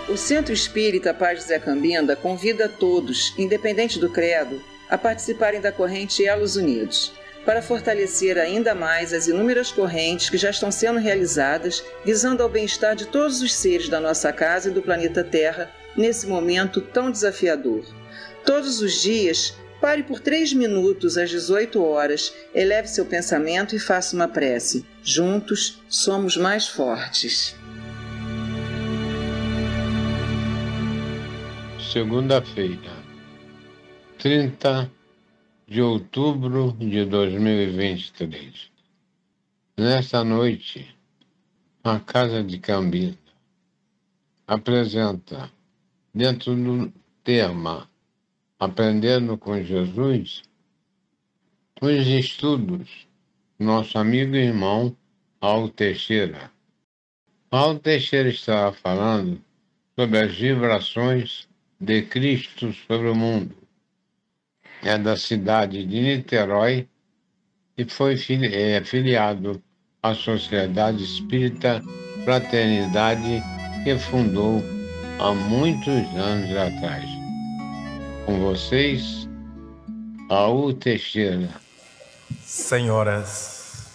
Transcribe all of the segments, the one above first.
O Centro Espírita Paz de Zé Cambinda convida a todos, independente do credo, a participarem da corrente Elos Unidos, para fortalecer ainda mais as inúmeras correntes que já estão sendo realizadas, visando ao bem-estar de todos os seres da nossa casa e do planeta Terra, nesse momento tão desafiador. Todos os dias, pare por 3 minutos às 18 horas, eleve seu pensamento e faça uma prece. Juntos, somos mais fortes. Segunda-feira, 30 de outubro de 2023. Nesta noite, a Casa de Cambinda apresenta, dentro do tema Aprendendo com Jesus, os estudos do nosso amigo e irmão Paulo Teixeira. Paulo Teixeira estava falando sobre as vibrações de Cristo sobre o mundo. É da cidade de Niterói e foi filiado à Sociedade Espírita Fraternidade, que fundou há muitos anos atrás. Com vocês, Paulo Teixeira. Senhoras,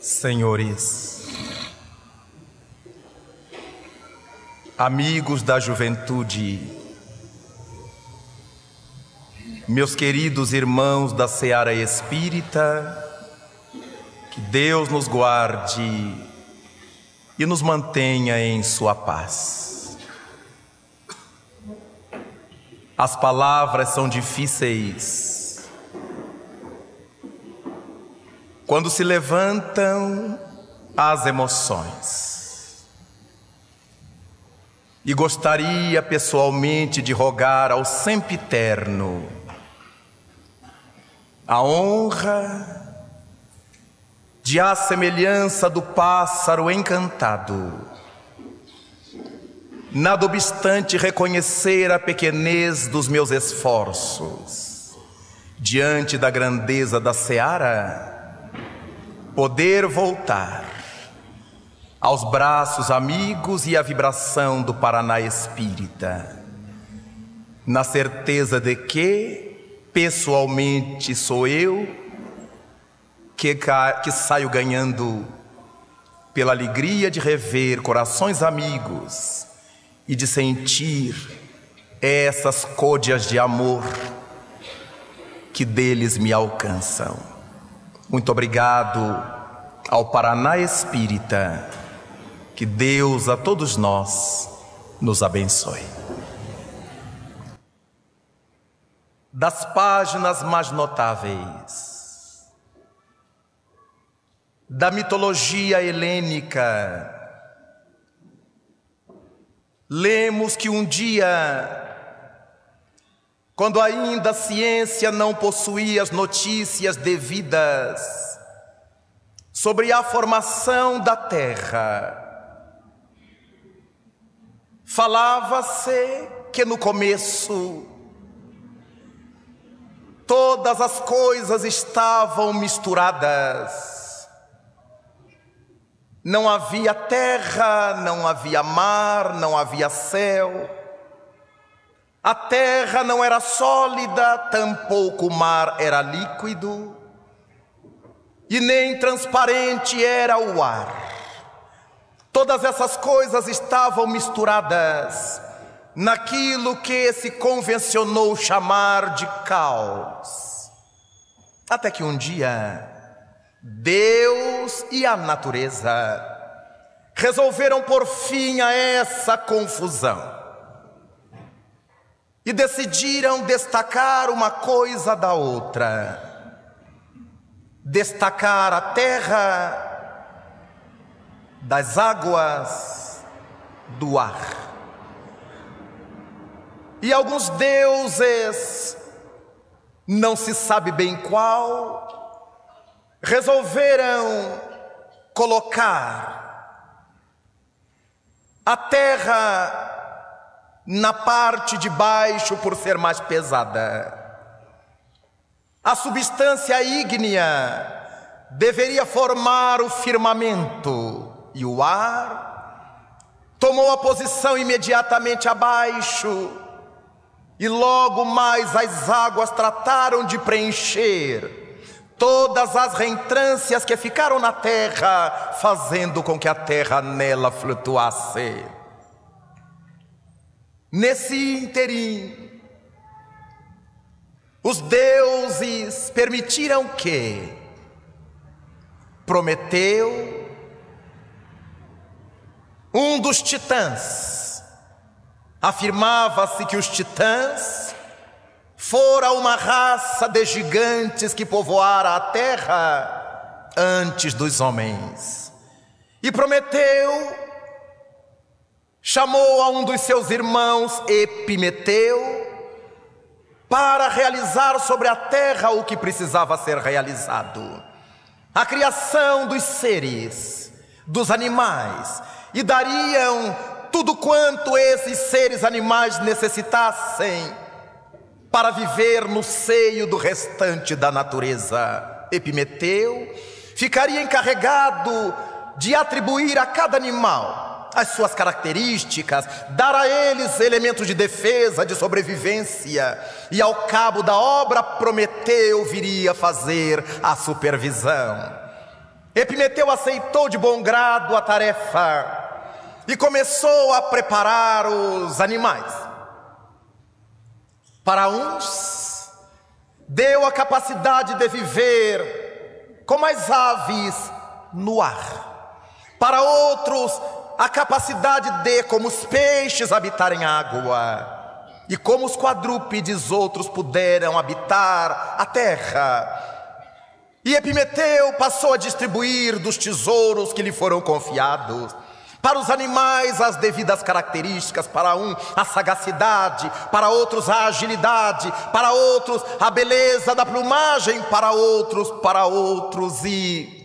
senhores, amigos da juventude, meus queridos irmãos da Seara Espírita, que Deus nos guarde e nos mantenha em sua paz. As palavras são difíceis quando se levantam as emoções. E gostaria pessoalmente de rogar ao Sempiterno a honra de, à semelhança do pássaro encantado, nada obstante reconhecer a pequenez dos meus esforços diante da grandeza da seara, poder voltar aos braços amigos e à vibração do Paraná Espírita, na certeza de que, pessoalmente, sou eu que saio ganhando pela alegria de rever corações amigos e de sentir essas côdeas de amor que deles me alcançam. Muito obrigado ao Paraná Espírita. Que Deus a todos nós nos abençoe. Das páginas mais notáveis da mitologia helênica, lemos que um dia, quando ainda a ciência não possuía as notícias devidas sobre a formação da Terra, falava-se que no começo todas as coisas estavam misturadas. Não havia terra, não havia mar, não havia céu. A terra não era sólida, tampouco o mar era líquido, e nem transparente era o ar. Todas essas coisas estavam misturadas naquilo que se convencionou chamar de caos. Até que um dia, Deus e a natureza resolveram pôr fim a essa confusão e decidiram destacar uma coisa da outra, destacar a terra das águas, do ar. E alguns deuses, não se sabe bem qual, resolveram colocar a terra na parte de baixo por ser mais pesada. A substância ígnea deveria formar o firmamento e o ar tomou a posição imediatamente abaixo, e logo mais as águas trataram de preencher todas as reentrâncias que ficaram na terra, fazendo com que a terra nela flutuasse. Nesse interim, os deuses permitiram que Prometeu, um dos titãs, afirmava-se que os titãs fora uma raça de gigantes que povoara a terra antes dos homens. E Prometeu chamou a um dos seus irmãos, Epimeteu, para realizar sobre a terra o que precisava ser realizado: a criação dos seres, dos animais, e dariam tudo quanto esses seres animais necessitassem para viver no seio do restante da natureza. Epimeteu ficaria encarregado de atribuir a cada animal as suas características, dar a eles elementos de defesa, de sobrevivência, e ao cabo da obra Prometeu viria fazer a supervisão. Epimeteu aceitou de bom grado a tarefa e começou a preparar os animais. Para uns, deu a capacidade de viver como as aves no ar. Para outros, a capacidade de, como os peixes, habitar em água. E como os quadrúpedes, outros puderam habitar a terra. E Epimeteu passou a distribuir dos tesouros que lhe foram confiados. Para os animais, as devidas características: para um, a sagacidade; para outros, a agilidade; para outros, a beleza da plumagem; para outros e...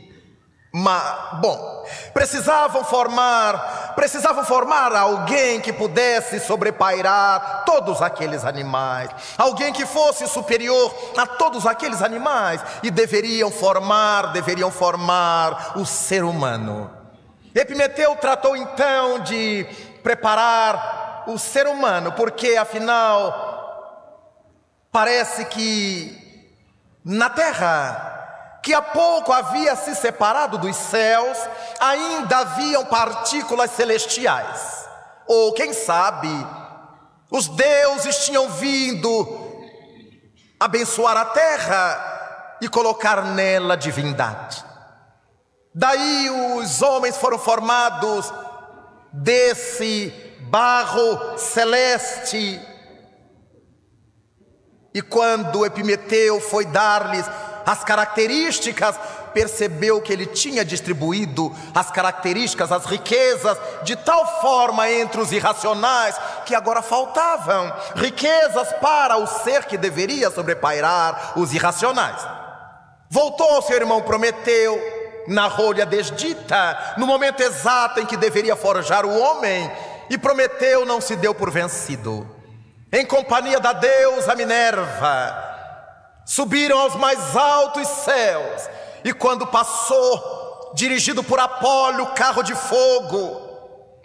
precisavam formar alguém que pudesse sobrepairar todos aqueles animais, alguém que fosse superior a todos aqueles animais, e deveriam formar o ser humano. Epimeteu tratou então de preparar o ser humano, porque afinal parece que na terra, que há pouco havia se separado dos céus, ainda haviam partículas celestiais. Ou quem sabe, os deuses tinham vindo abençoar a terra e colocar nela divindade. Daí os homens foram formados desse barro celeste. E quando Epimeteu foi dar-lhes as características, percebeu que ele tinha distribuído as características, as riquezas, de tal forma entre os irracionais, que agora faltavam riquezas para o ser que deveria sobrepairar os irracionais. Voltou ao seu irmão Prometeu, narrou-lhe a desdita, no momento exato em que deveria forjar o homem, e Prometeu não se deu por vencido. Em companhia da deusa Minerva, subiram aos mais altos céus, e quando passou, dirigido por Apolo, o carro de fogo,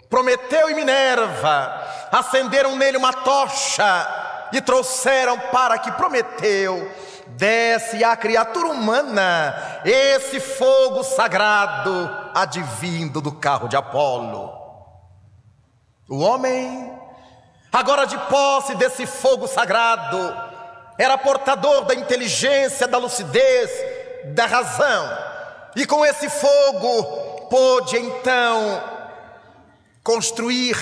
Prometeu e Minerva acenderam nele uma tocha e trouxeram para que Prometeu desse à criatura humana esse fogo sagrado advindo do carro de Apolo. O homem, agora de posse desse fogo sagrado, era portador da inteligência, da lucidez, da razão, e com esse fogo pôde então construir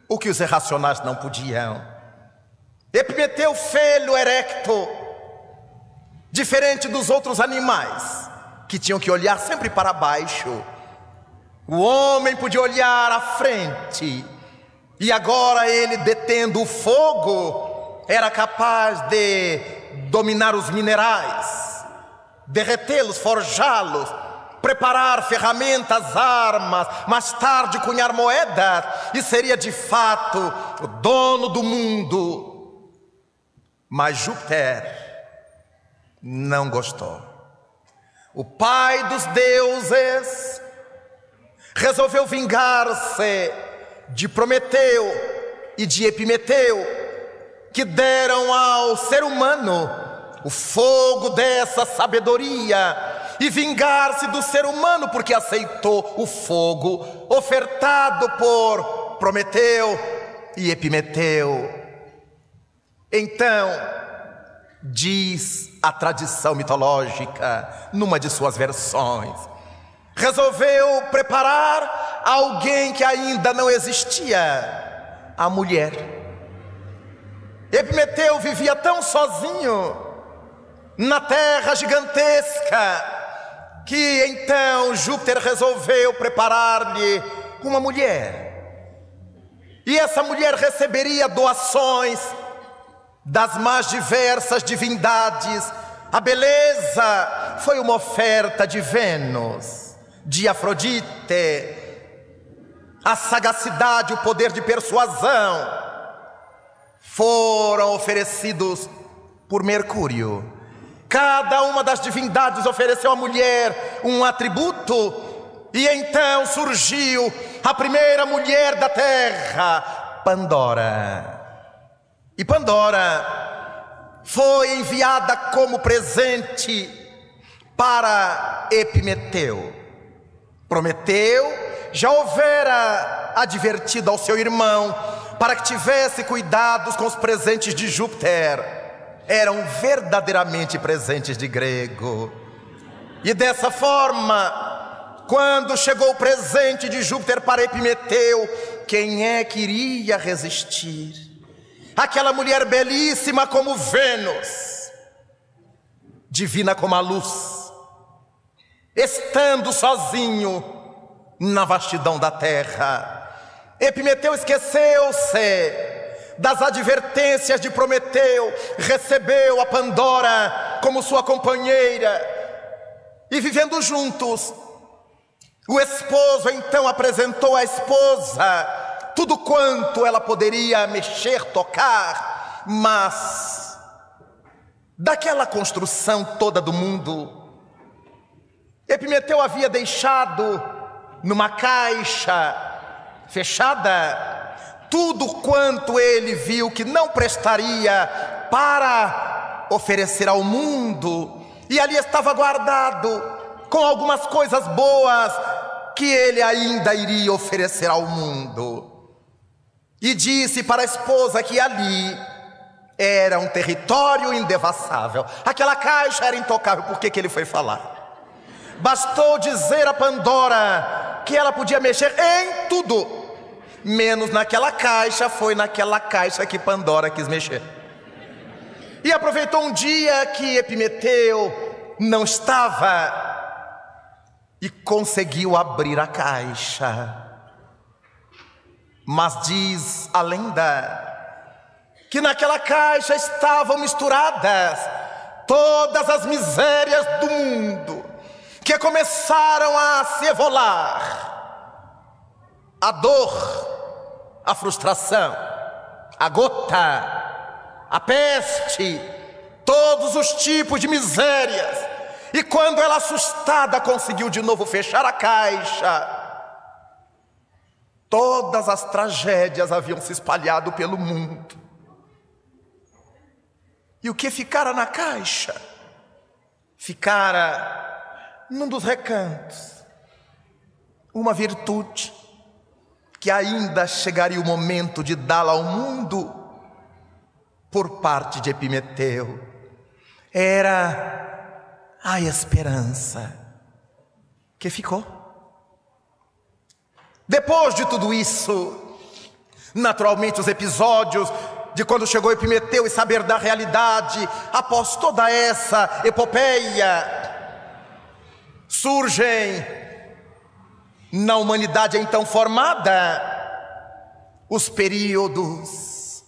o que os irracionais não podiam. Epimeteu Filho erecto, diferente dos outros animais, que tinham que olhar sempre para baixo, o homem podia olhar à frente, e agora ele, detendo o fogo, era capaz de dominar os minerais, derretê-los, forjá-los, preparar ferramentas, armas, mais tarde cunhar moedas, e seria de fato o dono do mundo. Mas Júpiter não gostou. O pai dos deuses resolveu vingar-se de Prometeu e de Epimeteu, que deram ao ser humano o fogo dessa sabedoria e vingar-se do ser humano porque aceitou o fogo ofertado por Prometeu e Epimeteu. Então, diz a tradição mitológica, numa de suas versões, resolveu preparar alguém que ainda não existia, a mulher. Epimeteu vivia tão sozinho na terra gigantesca que então Júpiter resolveu preparar-lhe uma mulher. E essa mulher receberia doações das mais diversas divindades. A beleza foi uma oferta de Vênus, de Afrodite. A sagacidade, o poder de persuasão foram oferecidos por Mercúrio. Cada uma das divindades ofereceu à mulher um atributo, e então surgiu a primeira mulher da terra, Pandora. E Pandora foi enviada como presente para Epimeteu. Prometeu já houvera advertido ao seu irmão para que tivesse cuidados com os presentes de Júpiter. Eram verdadeiramente presentes de grego. E dessa forma, quando chegou o presente de Júpiter para Epimeteu, quem é que iria resistir? Aquela mulher belíssima como Vênus, divina como a luz, estando sozinho na vastidão da terra. Epimeteu esqueceu-se das advertências de Prometeu, recebeu a Pandora como sua companheira, e vivendo juntos, o esposo então apresentou à esposa tudo quanto ela poderia mexer, tocar, mas daquela construção toda do mundo, Epimeteu havia deixado numa caixa fechada tudo quanto ele viu que não prestaria para oferecer ao mundo, e ali estava guardado com algumas coisas boas que ele ainda iria oferecer ao mundo. E disse para a esposa que ali era um território indevassável, aquela caixa era intocável. Por que ele foi falar? Bastou dizer a Pandora que ela podia mexer em tudo, menos naquela caixa. Foi naquela caixa que Pandora quis mexer. E aproveitou um dia que Epimeteu não estava e conseguiu abrir a caixa. Mas diz a lenda que naquela caixa estavam misturadas todas as misérias do mundo, que começaram a se evolar: a dor, a frustração, a gota, a peste, todos os tipos de misérias. E quando ela, assustada, conseguiu de novo fechar a caixa, todas as tragédias haviam se espalhado pelo mundo. E o que ficara na caixa? Ficara num dos recantos uma virtude que ainda chegaria o momento de dá-la ao mundo por parte de Epimeteu. Era a esperança que ficou. Depois de tudo isso, naturalmente os episódios de quando chegou Epimeteu e saber da realidade, após toda essa epopeia, surgem na humanidade então formada os períodos,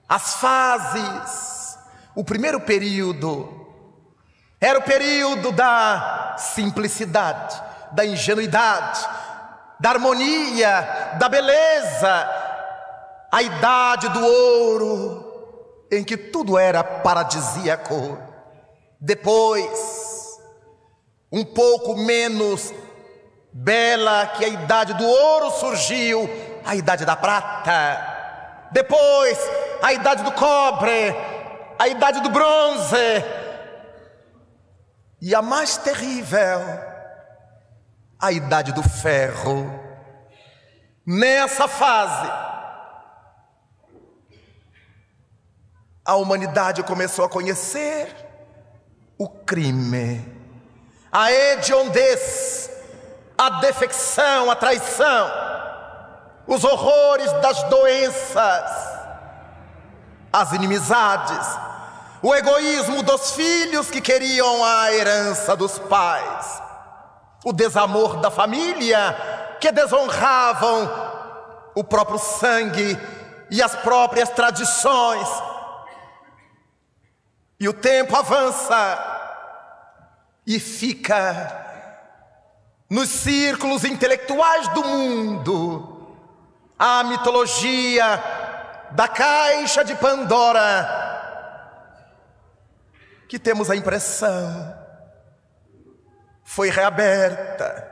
as fases. O primeiro período era o período da simplicidade, da ingenuidade, da harmonia, da beleza, a idade do ouro, em que tudo era paradisíaco. Depois, um pouco menos bela que a idade do ouro, surgiu a idade da prata, depois a idade do cobre, a idade do bronze, e a mais terrível, a idade do ferro. Nessa fase, a humanidade começou a conhecer o crime, a hediondez, a defecção, a traição, os horrores das doenças, as inimizades, o egoísmo dos filhos que queriam a herança dos pais, o desamor da família que desonravam o próprio sangue e as próprias tradições. E o tempo avança e fica nos círculos intelectuais do mundo a mitologia da caixa de Pandora, que temos a impressão foi reaberta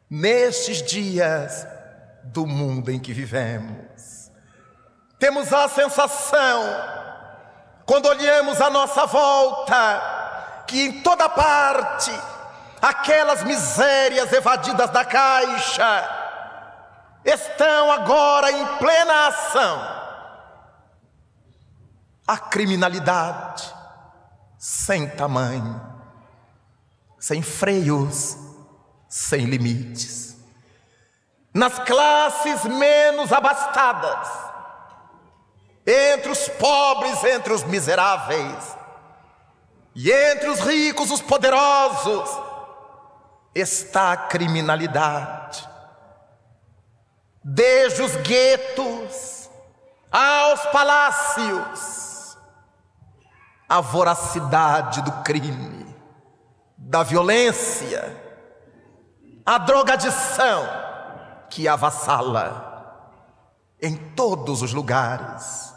nestes dias do mundo em que vivemos. Temos a sensação, quando olhamos à nossa volta, que em toda parte aquelas misérias evadidas da caixa estão agora em plena ação. A criminalidade sem tamanho, sem freios, sem limites. Nas classes menos abastadas, entre os pobres, entre os miseráveis, e entre os ricos, os poderosos, está a criminalidade. Desde os guetos aos palácios, a voracidade do crime, da violência, a drogadição que avassala em todos os lugares.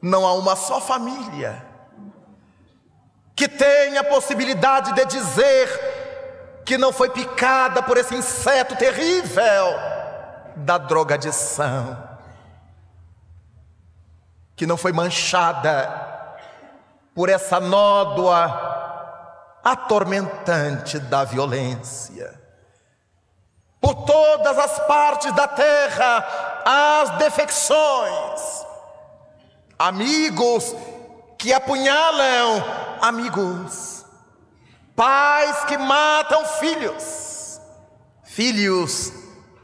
Não há uma só família que tenha a possibilidade de dizer que não foi picada por esse inseto terrível da drogadição, que não foi manchada por essa nódoa atormentante da violência. Por todas as partes da terra, as defecções, amigos que apunhalam amigos, pais que matam filhos, filhos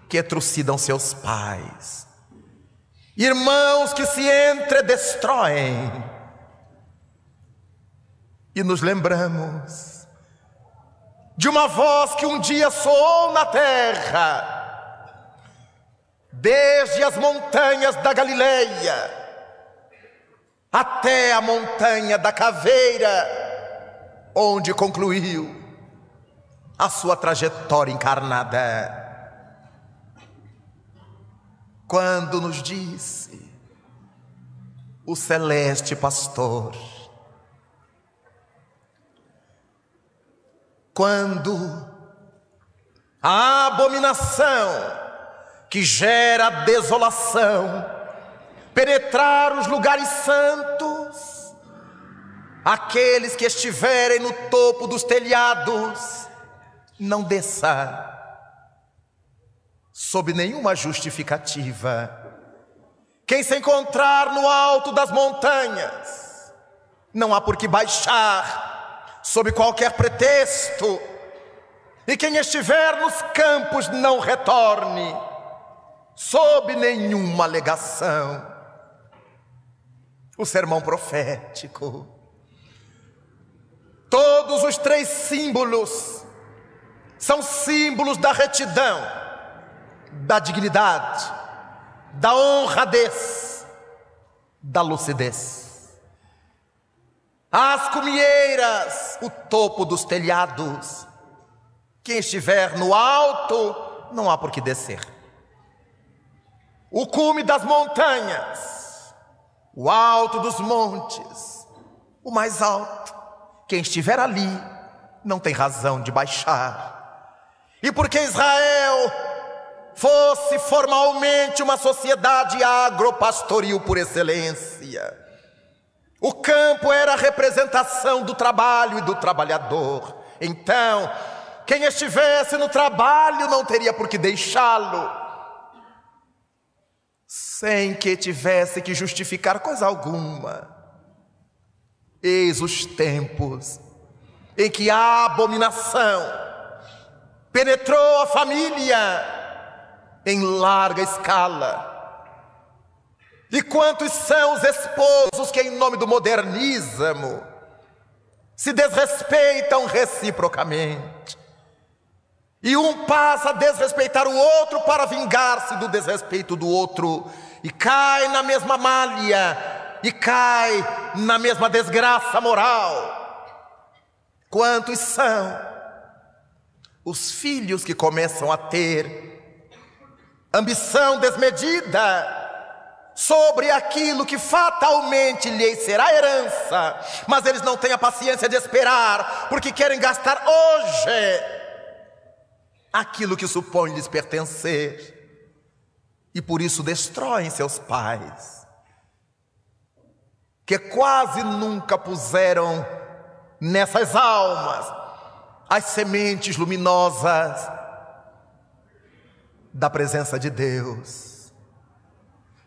que trucidam seus pais, irmãos que se entredestroem. E nos lembramos de uma voz que um dia soou na terra, desde as montanhas da Galileia até a montanha da Caveira, onde concluiu a sua trajetória encarnada, quando nos disse o celeste pastor: quando a abominação que gera desolação penetrar os lugares santos, aqueles que estiverem no topo dos telhados, não desça sob nenhuma justificativa. Quem se encontrar no alto das montanhas, não há por que baixar sob qualquer pretexto, e quem estiver nos campos não retorne sob nenhuma alegação. O sermão profético, todos os 3 símbolos são símbolos da retidão, da dignidade, da honradez, da lucidez. As cumieiras, o topo dos telhados. Quem estiver no alto, não há por que descer. O cume das montanhas, o alto dos montes, o mais alto. Quem estiver ali, não tem razão de baixar. E porque Israel fosse formalmente uma sociedade agropastoril por excelência. O campo era a representação do trabalho e do trabalhador. Então, quem estivesse no trabalho não teria por que deixá-lo, sem que tivesse que justificar coisa alguma. Eis os tempos em que a abominação penetrou a família em larga escala. E quantos são os esposos que, em nome do modernismo, se desrespeitam reciprocamente, e um passa a desrespeitar o outro para vingar-se do desrespeito do outro, e cai na mesma malha, e cai na mesma desgraça moral. Quantos são os filhos que começam a ter ambição desmedida sobre aquilo que fatalmente lhes será herança, mas eles não têm a paciência de esperar, porque querem gastar hoje aquilo que supõe lhes pertencer, e por isso destroem seus pais, que quase nunca puseram nessas almas as sementes luminosas da presença de Deus.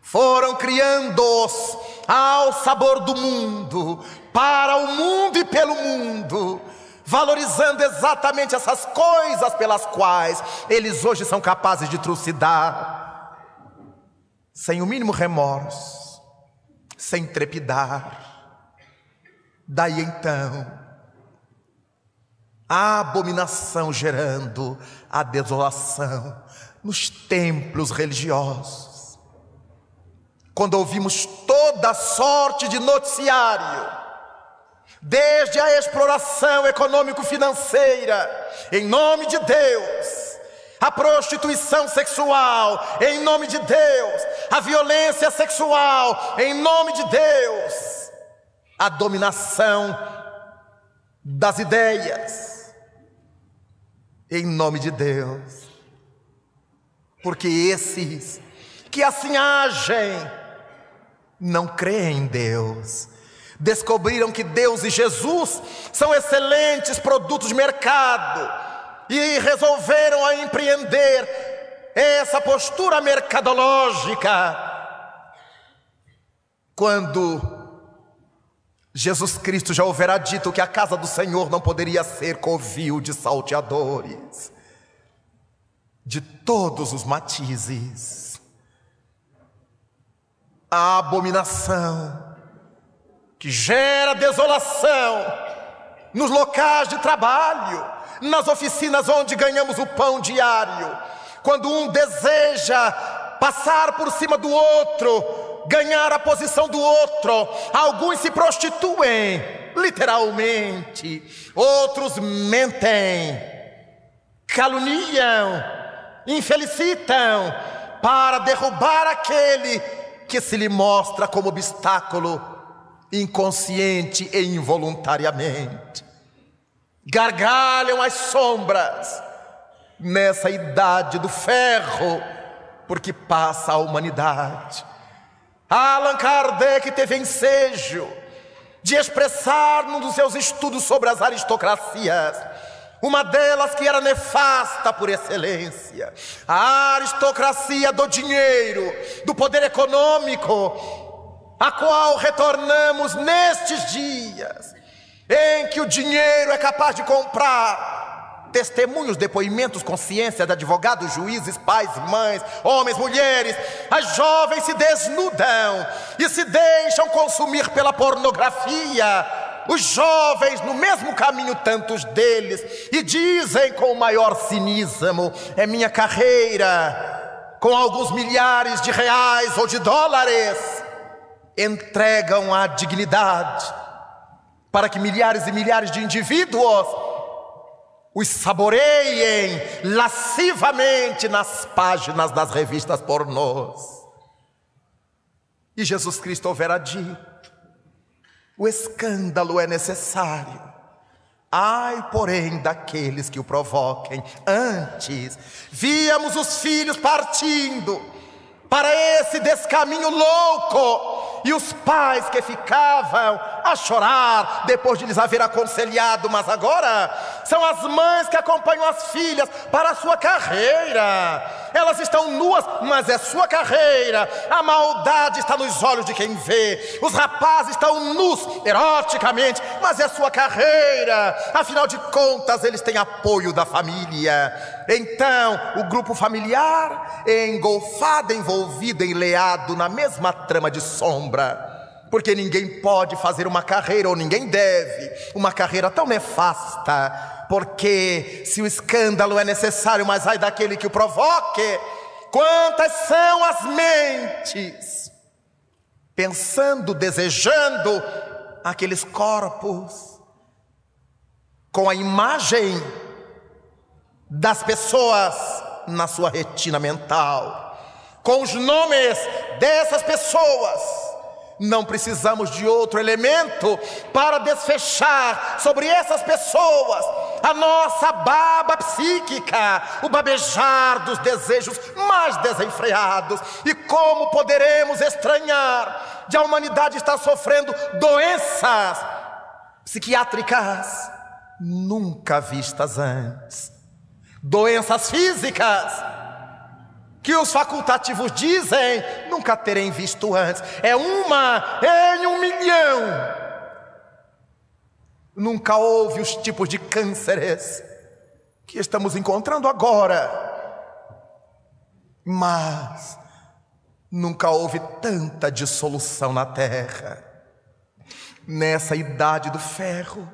Foram criando-os ao sabor do mundo, para o mundo e pelo mundo, valorizando exatamente essas coisas pelas quais eles hoje são capazes de trucidar, sem o mínimo remorso, sem trepidar. Daí então, a abominação gerando a desolação nos templos religiosos. Quando ouvimos toda sorte de noticiário, desde a exploração econômico-financeira, em nome de Deus, a prostituição sexual, em nome de Deus, a violência sexual, em nome de Deus, a dominação das ideias, em nome de Deus, porque esses que assim agem não creem em Deus, descobriram que Deus e Jesus são excelentes produtos de mercado e resolveram a empreender essa postura mercadológica, quando Jesus Cristo já houvera dito que a casa do Senhor não poderia ser covil de salteadores de todos os matizes. A abominação que gera desolação nos locais de trabalho, nas oficinas onde ganhamos o pão diário, quando um deseja passar por cima do outro, ganhar a posição do outro, alguns se prostituem, literalmente, outros mentem, caluniam, infelicitam, para derrubar aquele que se lhe mostra como obstáculo, inconsciente e involuntariamente. Gargalham as sombras nessa idade do ferro, porque passa a humanidade. Allan Kardec teve ensejo de expressar num dos seus estudos sobre as aristocracias, uma delas que era nefasta por excelência, a aristocracia do dinheiro, do poder econômico, a qual retornamos nestes dias, em que o dinheiro é capaz de comprar testemunhos, depoimentos, consciência de advogados, juízes, pais, mães, homens, mulheres. As jovens se desnudam e se deixam consumir pela pornografia. Os jovens no mesmo caminho, tantos deles, e dizem com o maior cinismo: é minha carreira, com alguns milhares de reais ou de dólares, entregam a dignidade para que milhares e milhares de indivíduos os saboreiem lascivamente nas páginas das revistas pornôs. E Jesus Cristo houvera dito: o escândalo é necessário, Ai, porém, daqueles que o provoquem. Antes, víamos os filhos partindo para esse descaminho louco, e os pais que ficavam a chorar depois de lhes haver aconselhado. Mas agora são as mães que acompanham as filhas para a sua carreira. Elas estão nuas, mas é sua carreira. A maldade está nos olhos de quem vê. Os rapazes estão nus eroticamente, mas é sua carreira. Afinal de contas, eles têm apoio da família. Então, o grupo familiar é engolfado, envolvido, enleado na mesma trama de sombra. Porque ninguém pode fazer uma carreira, ou ninguém deve, uma carreira tão nefasta. Porque se o escândalo é necessário, mas ai daquele que o provoque. Quantas são as mentes pensando, desejando aqueles corpos com a imagem das pessoas na sua retina mental, com os nomes dessas pessoas. Não precisamos de outro elemento para desfechar sobre essas pessoas a nossa baba psíquica, o babejar dos desejos mais desenfreados. E como poderemos estranhar de a humanidade estar sofrendo doenças psiquiátricas nunca vistas antes, doenças físicas que os facultativos dizem nunca terem visto antes. É uma em 1 milhão. Nunca houve os tipos de cânceres que estamos encontrando agora. Mas nunca houve tanta dissolução na terra. Nessa idade do ferro,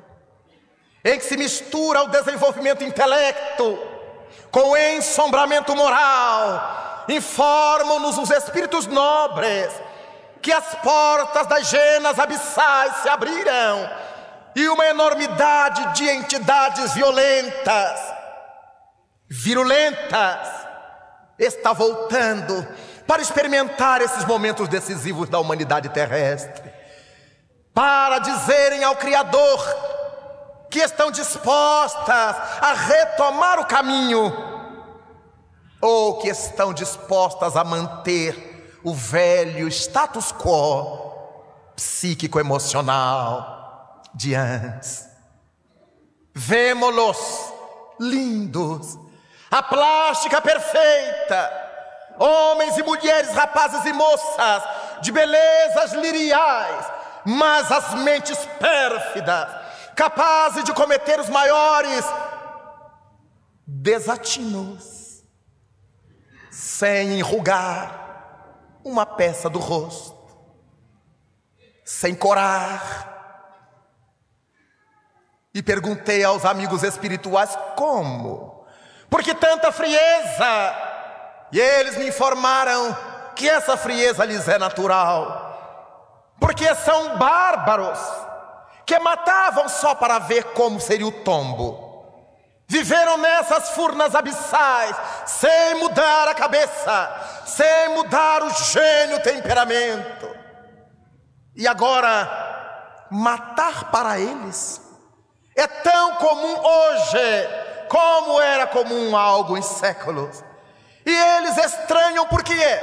em que se mistura o desenvolvimento intelecto com o ensombramento moral, informam-nos os espíritos nobres que as portas das genas abissais se abriram e uma enormidade de entidades violentas, virulentas, está voltando para experimentar esses momentos decisivos da humanidade terrestre, para dizerem ao Criador que estão dispostas a retomar o caminho, ou que estão dispostas a manter o velho status quo psíquico-emocional de antes. Vemo-los lindos, a plástica perfeita, homens e mulheres, rapazes e moças, de belezas liriais, mas as mentes pérfidas, capazes de cometer os maiores desatinos, sem enrugar uma peça do rosto, sem corar. E perguntei aos amigos espirituais como, por que tanta frieza? E eles me informaram que essa frieza lhes é natural, porque são bárbaros que matavam só para ver como seria o tombo. Viveram nessas furnas abissais, sem mudar a cabeça, sem mudar o gênio, o temperamento. E agora, matar para eles é tão comum hoje, como era comum há alguns séculos. E eles estranham por quê?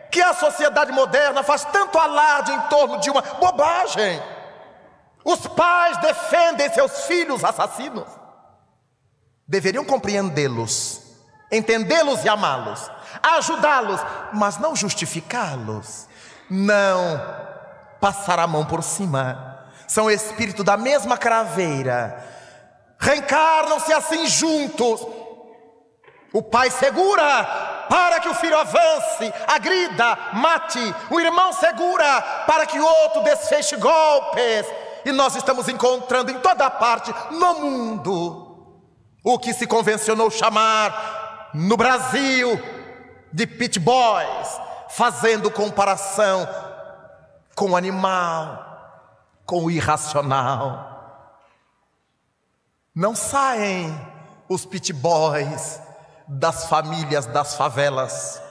Que a sociedade moderna faz tanto alarde em torno de uma bobagem. Os pais defendem seus filhos assassinos. Deveriam compreendê-los, entendê-los e amá-los, ajudá-los, mas não justificá-los, não passar a mão por cima. São espírito da mesma craveira, reencarnam-se assim juntos. O pai segura para que o filho avance, agrida, mate. O irmão segura para que o outro desfeche golpes. E nós estamos encontrando em toda parte no mundo o que se convencionou chamar no Brasil de pit boys, fazendo comparação com o animal, com o irracional. Não saem os pit boys das famílias das favelas.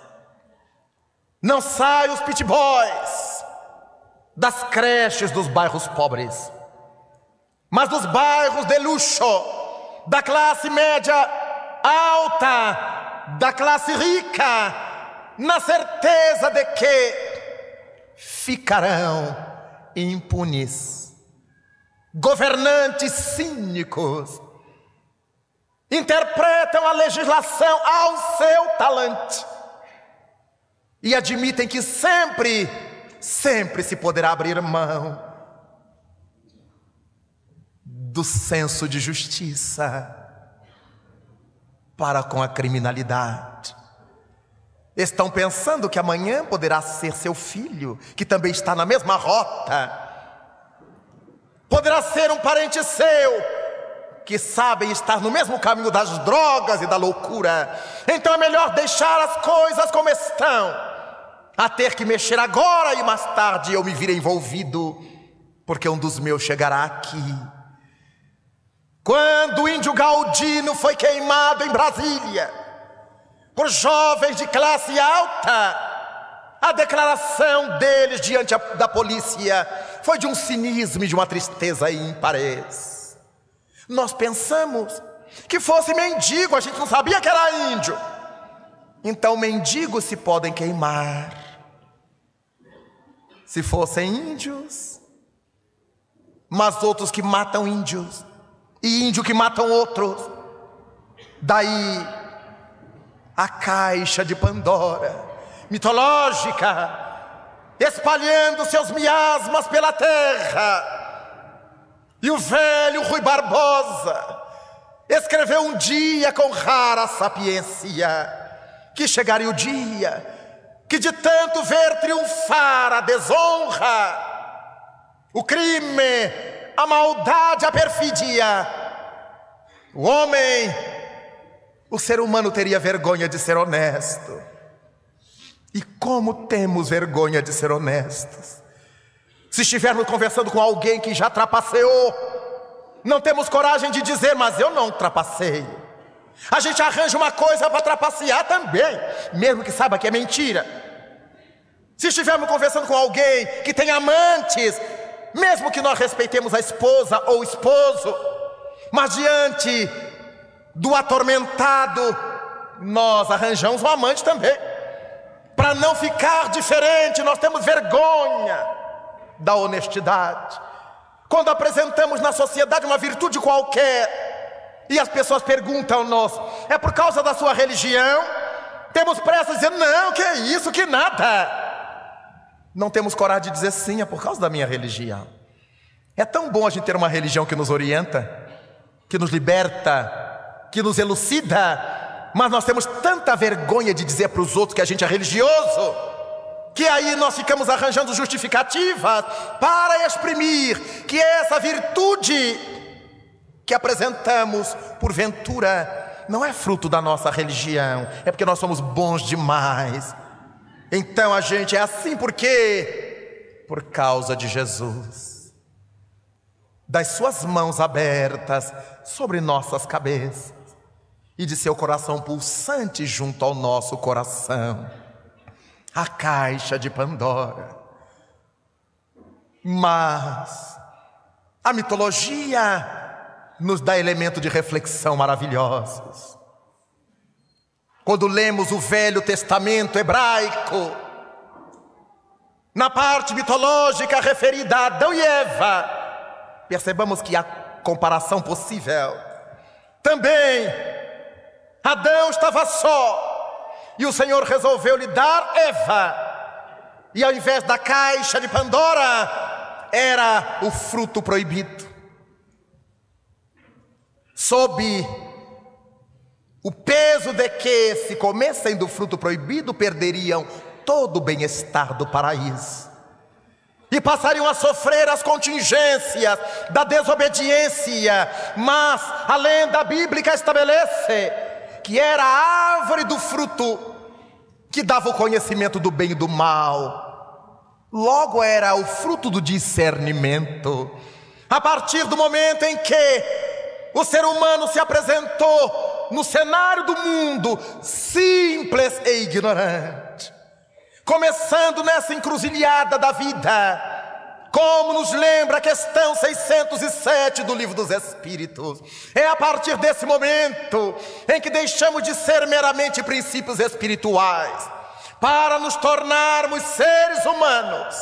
Não saem os pit boys das creches dos bairros pobres. mas dos bairros de luxo, da classe média alta, da classe rica, na certeza de que ficarão impunes. Governantes cínicos interpretam a legislação ao seu talante e admitem que sempre se poderá abrir mão do senso de justiça para com a criminalidade. Estão pensando que amanhã poderá ser seu filho, que também está na mesma rota. Poderá ser um parente seu, que sabem estar no mesmo caminho das drogas e da loucura. Então é melhor deixar as coisas como estão, a ter que mexer agora e mais tarde eu me vir envolvido, porque um dos meus chegará aqui. Quando o índio Galdino foi queimado em Brasília por jovens de classe alta, a declaração deles diante da polícia foi de um cinismo e de uma tristeza ímpares. Nós pensamos que fosse mendigo, a gente não sabia que era índio. Então mendigos se podem queimar. Se fossem índios, mas outros que matam índios, e índio que matam outros. Daí a caixa de Pandora mitológica, espalhando seus miasmas pela terra. E o velho Rui Barbosa escreveu um dia com rara sapiência que chegaria o dia que, de tanto ver triunfar a desonra, o crime, a maldade, a perfídia, o homem, o ser humano teria vergonha de ser honesto. E como temos vergonha de ser honestos? Se estivermos conversando com alguém que já trapaceou, não temos coragem de dizer, mas eu não trapaceio. A gente arranja uma coisa para trapacear também, mesmo que saiba que é mentira. Se estivermos conversando com alguém que tem amantes, mesmo que nós respeitemos a esposa ou o esposo, mas diante do atormentado, nós arranjamos um amante também. Para não ficar diferente, nós temos vergonha da honestidade. Quando apresentamos na sociedade uma virtude qualquer e as pessoas perguntam-nos, é por causa da sua religião? Temos pressa de dizer, não, que é isso, que nada. Não temos coragem de dizer sim, é por causa da minha religião. É tão bom a gente ter uma religião que nos orienta, que nos liberta, que nos elucida, mas nós temos tanta vergonha de dizer para os outros que a gente é religioso, que aí nós ficamos arranjando justificativas para exprimir que essa virtude que apresentamos, porventura, não é fruto da nossa religião, é porque nós somos bons demais. Então a gente é assim por quê? Por causa de Jesus, das suas mãos abertas sobre nossas cabeças e de seu coração pulsante junto ao nosso coração, a caixa de Pandora. Mas a mitologia nos dá elementos de reflexão maravilhosos. Quando lemos o Velho Testamento hebraico, na parte mitológica referida a Adão e Eva, percebamos que há comparação possível. Também Adão estava só e o Senhor resolveu lhe dar Eva, e ao invés da caixa de Pandora era o fruto proibido. Sob o peso de que, se comessem do fruto proibido, perderiam todo o bem-estar do paraíso e passariam a sofrer as contingências da desobediência. Mas a lenda bíblica estabelece que era a árvore do fruto que dava o conhecimento do bem e do mal. Logo era o fruto do discernimento. A partir do momento em que o ser humano se apresentou no cenário do mundo simples e ignorante, começando nessa encruzilhada da vida Como nos lembra a questão 607 do Livro dos Espíritos. É a partir desse momento em que deixamos de ser meramente princípios espirituais para nos tornarmos seres humanos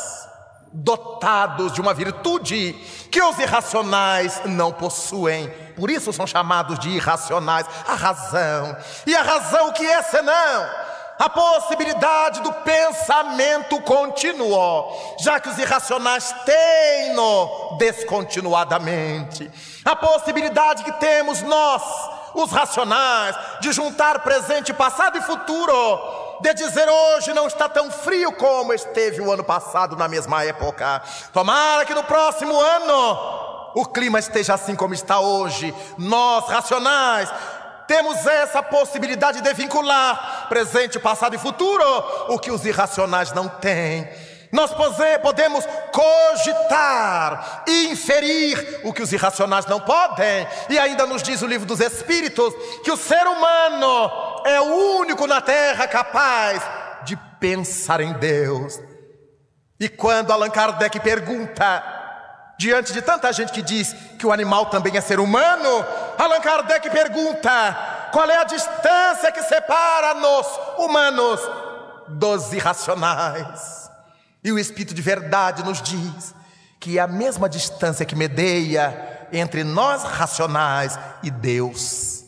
dotados de uma virtude que os irracionais não possuem. Por isso são chamados de irracionais, a razão. E a razão, o que é senão a possibilidade do pensamento contínuo, já que os irracionais têm-no descontinuadamente. A possibilidade que temos nós, os racionais, de juntar presente, passado e futuro, de dizer hoje não está tão frio como esteve o ano passado na mesma época. Tomara que no próximo ano o clima esteja assim como está hoje. Nós, racionais, temos essa possibilidade de vincular presente, passado e futuro, o que os irracionais não têm. Nós podemos cogitar e inferir o que os irracionais não podem. E ainda nos diz o Livro dos Espíritos que o ser humano é o único na Terra capaz de pensar em Deus. E quando Allan Kardec pergunta, diante de tanta gente que diz que o animal também é ser humano, Allan Kardec pergunta: qual é a distância que separa nós, humanos, dos irracionais? E o Espírito de verdade nos diz que é a mesma distância que medeia entre nós racionais e Deus.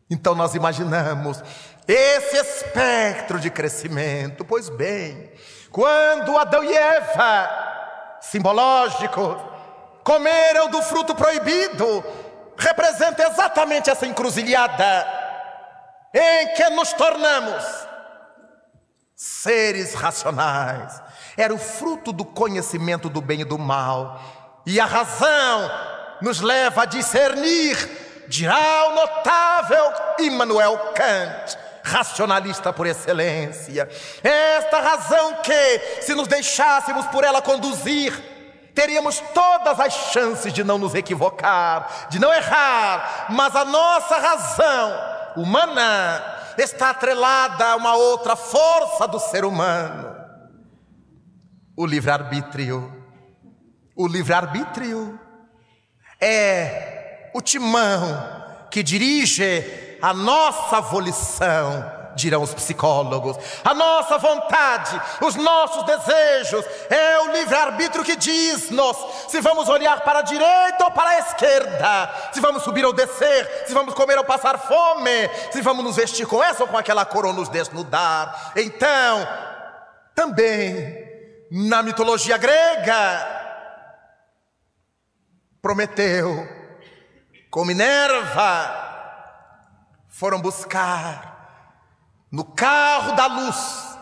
Então nós imaginamos esse espectro de crescimento. Pois bem, quando Adão e Eva, simbológico, comeram do fruto proibido, representa exatamente essa encruzilhada em que nos tornamos seres racionais. Era o fruto do conhecimento do bem e do mal. E a razão nos leva a discernir, dirá o notável Immanuel Kant, racionalista por excelência. Esta razão que, se nos deixássemos por ela conduzir, teríamos todas as chances de não nos equivocar, de não errar. Mas a nossa razão humana está atrelada a uma outra força do ser humano: o livre-arbítrio. O livre-arbítrio é o timão que dirige a nossa volição, dirão os psicólogos. A nossa vontade, os nossos desejos. É o livre-arbítrio que diz-nos se vamos olhar para a direita ou para a esquerda, se vamos subir ou descer, se vamos comer ou passar fome, se vamos nos vestir com essa ou com aquela cor ou nos desnudar. Então, também na mitologia grega, Prometeu com Minerva foram buscar no carro da luz,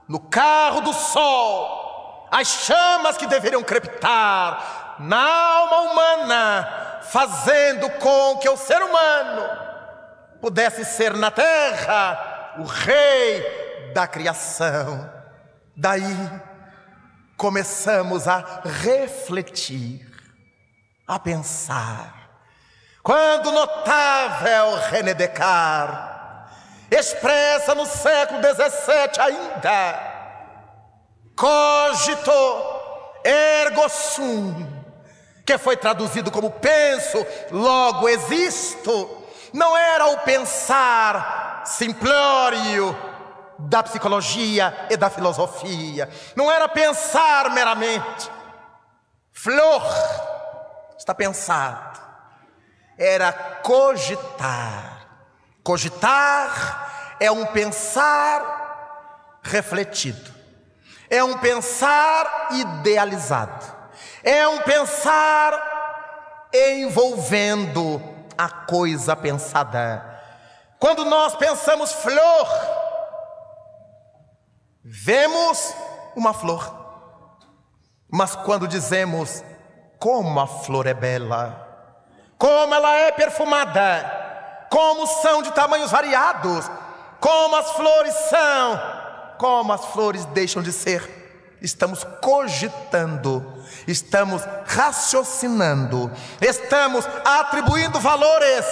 no carro do sol, as chamas que deveriam crepitar na alma humana, fazendo com que o ser humano pudesse ser na terra o rei da criação. Daí começamos a refletir, a pensar. Quando o notável René Descartes expressa no século XVII ainda: cogito ergo sum, que foi traduzido como penso, logo existo, não era o pensar simplório da psicologia e da filosofia, não era pensar meramente. Flor está pensado, era cogitar. Cogitar é um pensar refletido, é um pensar idealizado, é um pensar envolvendo a coisa pensada. Quando nós pensamos flor, vemos uma flor. Mas quando dizemos como a flor é bela, como ela é perfumada, como são de tamanhos variados, como as flores são, como as flores deixam de ser, estamos cogitando, estamos raciocinando, estamos atribuindo valores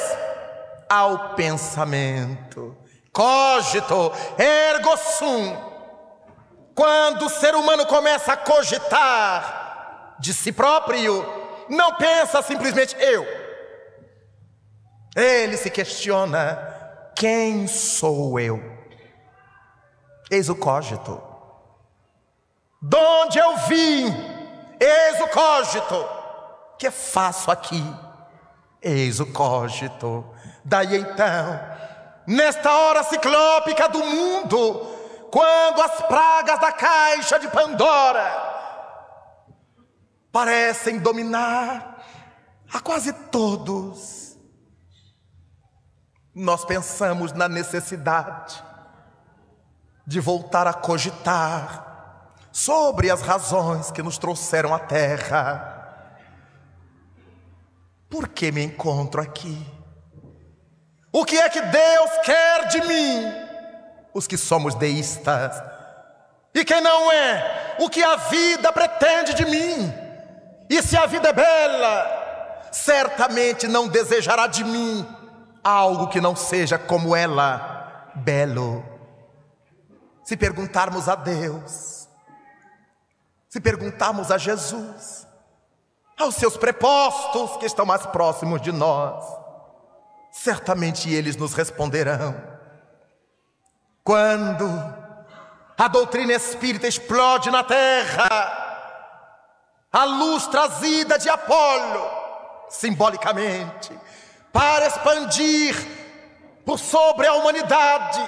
ao pensamento. Cogito ergo sum. Quando o ser humano começa a cogitar, de si próprio, não pensa simplesmente eu. Ele se questiona: quem sou eu? Eis o cogito. De onde eu vim? Eis o cogito. Que faço aqui? Eis o cogito. Daí então, nesta hora ciclópica do mundo, quando as pragas da caixa de Pandora parecem dominar a quase todos, nós pensamos na necessidade de voltar a cogitar sobre as razões que nos trouxeram à Terra. Por que me encontro aqui? O que é que Deus quer de mim? Os que somos deístas. E quem não é? O que a vida pretende de mim? E se a vida é bela, certamente não desejará de mim algo que não seja como ela, belo. Se perguntarmos a Deus, se perguntarmos a Jesus, aos seus prepostos que estão mais próximos de nós, certamente eles nos responderão. Quando a doutrina espírita explode na terra, a luz trazida de Apolo, simbolicamente, para expandir por sobre a humanidade,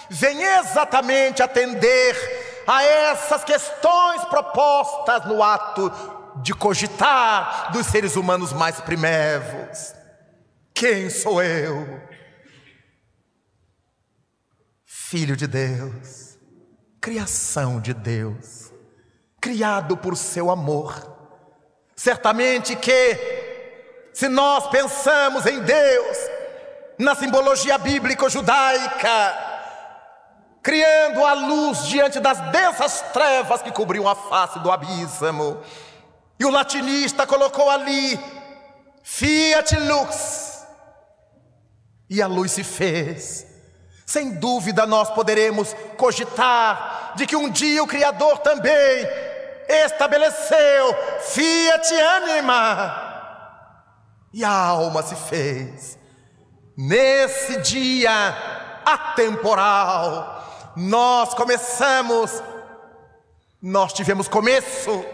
vem exatamente atender a essas questões propostas no ato de cogitar dos seres humanos mais primevos. Quem sou eu? Filho de Deus, criação de Deus, criado por seu amor. Certamente que, se nós pensamos em Deus, na simbologia bíblico-judaica, criando a luz diante das densas trevas que cobriam a face do abismo, e o latinista colocou ali Fiat Lux, e a luz se fez. Sem dúvida nós poderemos cogitar de que um dia o Criador também estabeleceu Fiat Anima, e a alma se fez. Nesse dia atemporal, nós tivemos começo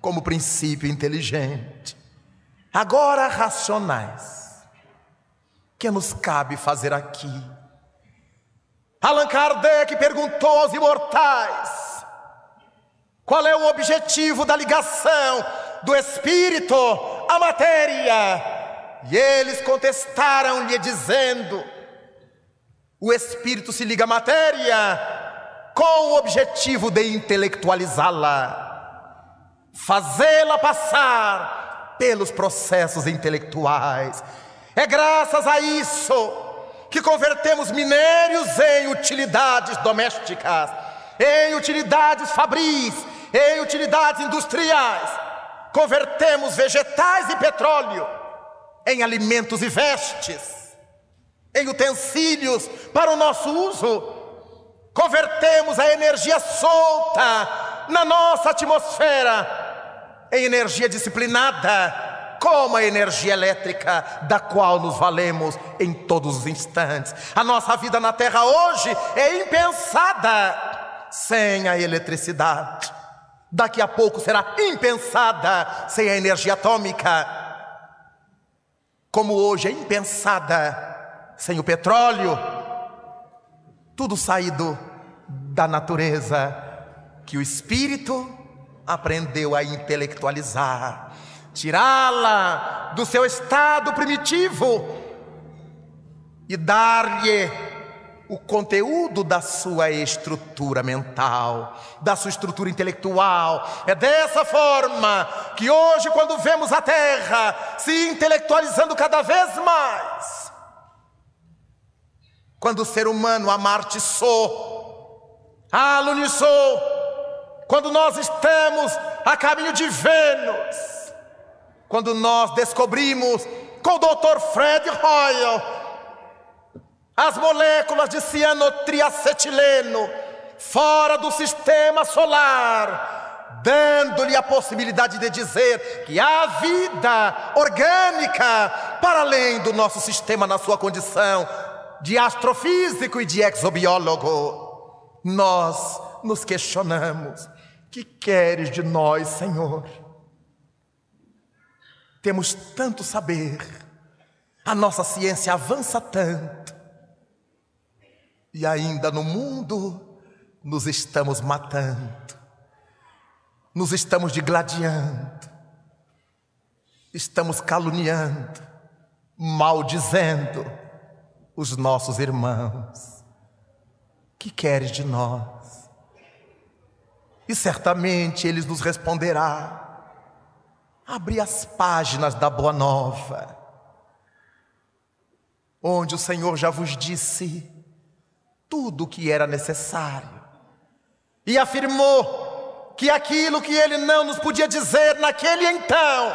como princípio inteligente. Agora, racionais, que nos cabe fazer aqui? Allan Kardec perguntou aos imortais: qual é o objetivo da ligação do espírito à matéria? E eles contestaram-lhe dizendo: o espírito se liga à matéria com o objetivo de intelectualizá-la, fazê-la passar pelos processos intelectuais. É graças a isso que convertemos minérios em utilidades domésticas, em utilidades fabris, em utilidades industriais. Convertemos vegetais e petróleo em alimentos e vestes, em utensílios para o nosso uso. Convertemos a energia solta na nossa atmosfera em energia disciplinada, como a energia elétrica, da qual nos valemos em todos os instantes. A nossa vida na Terra hoje é impensada sem a eletricidade. Daqui a pouco será impensada sem a energia atômica. Como hoje é impensada sem o petróleo. Tudo saído da natureza que o espírito aprendeu a intelectualizar, tirá-la do seu estado primitivo e dar-lhe o conteúdo da sua estrutura mental, da sua estrutura intelectual. É dessa forma que hoje, quando vemos a Terra se intelectualizando cada vez mais, quando o ser humano amartiçou, alunizou, quando nós estamos a caminho de Vênus, quando nós descobrimos com o Dr. Fred Hoyle as moléculas de cianotriacetileno fora do sistema solar, dando-lhe a possibilidade de dizer que há vida orgânica para além do nosso sistema na sua condição de astrofísico e de exobiólogo. Nós nos questionamos: que queres de nós, Senhor? Temos tanto saber, a nossa ciência avança tanto, e ainda no mundo nos estamos matando, nos estamos digladiando, estamos caluniando, maldizendo os nossos irmãos. Que queres de nós? E certamente Ele nos responderá: abri as páginas da Boa Nova, onde o Senhor já vos disse tudo o que era necessário, e afirmou que aquilo que Ele não nos podia dizer naquele então,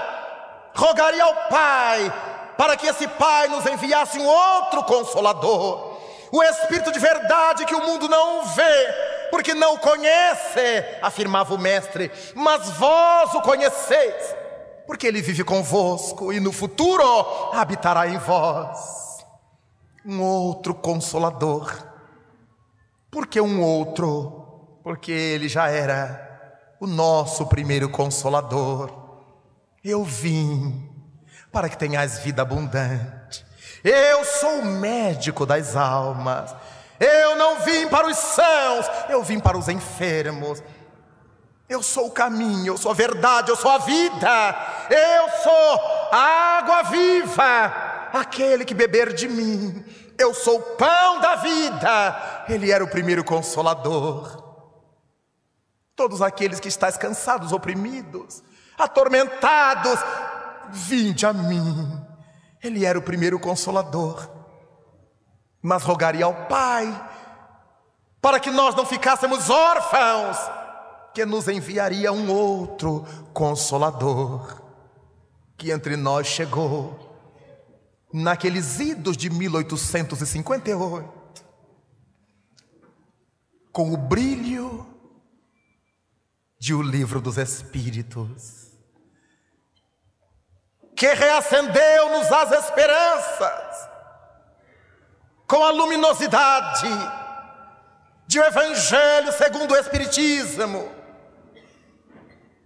rogaria ao Pai, para que esse Pai nos enviasse um outro Consolador, o Espírito de verdade que o mundo não vê, porque não o conhece, afirmava o Mestre, mas vós o conheceis, porque Ele vive convosco e no futuro habitará em vós. Um outro Consolador. Por que um outro? Porque Ele já era o nosso primeiro Consolador. Eu vim para que tenhais vida abundante. Eu sou o médico das almas. Eu não vim para os sãos, eu vim para os enfermos. Eu sou o caminho, eu sou a verdade, eu sou a vida. Eu sou a água viva, aquele que beber de mim. Eu sou o pão da vida. Ele era o primeiro Consolador. Todos aqueles que estáis cansados, oprimidos, atormentados, vinde a mim. Ele era o primeiro Consolador. Mas rogaria ao Pai, para que nós não ficássemos órfãos, que nos enviaria um outro Consolador, que entre nós chegou naqueles idos de 1858, com o brilho de O Livro dos Espíritos, que reacendeu-nos as esperanças, com a luminosidade de O Evangelho segundo o Espiritismo,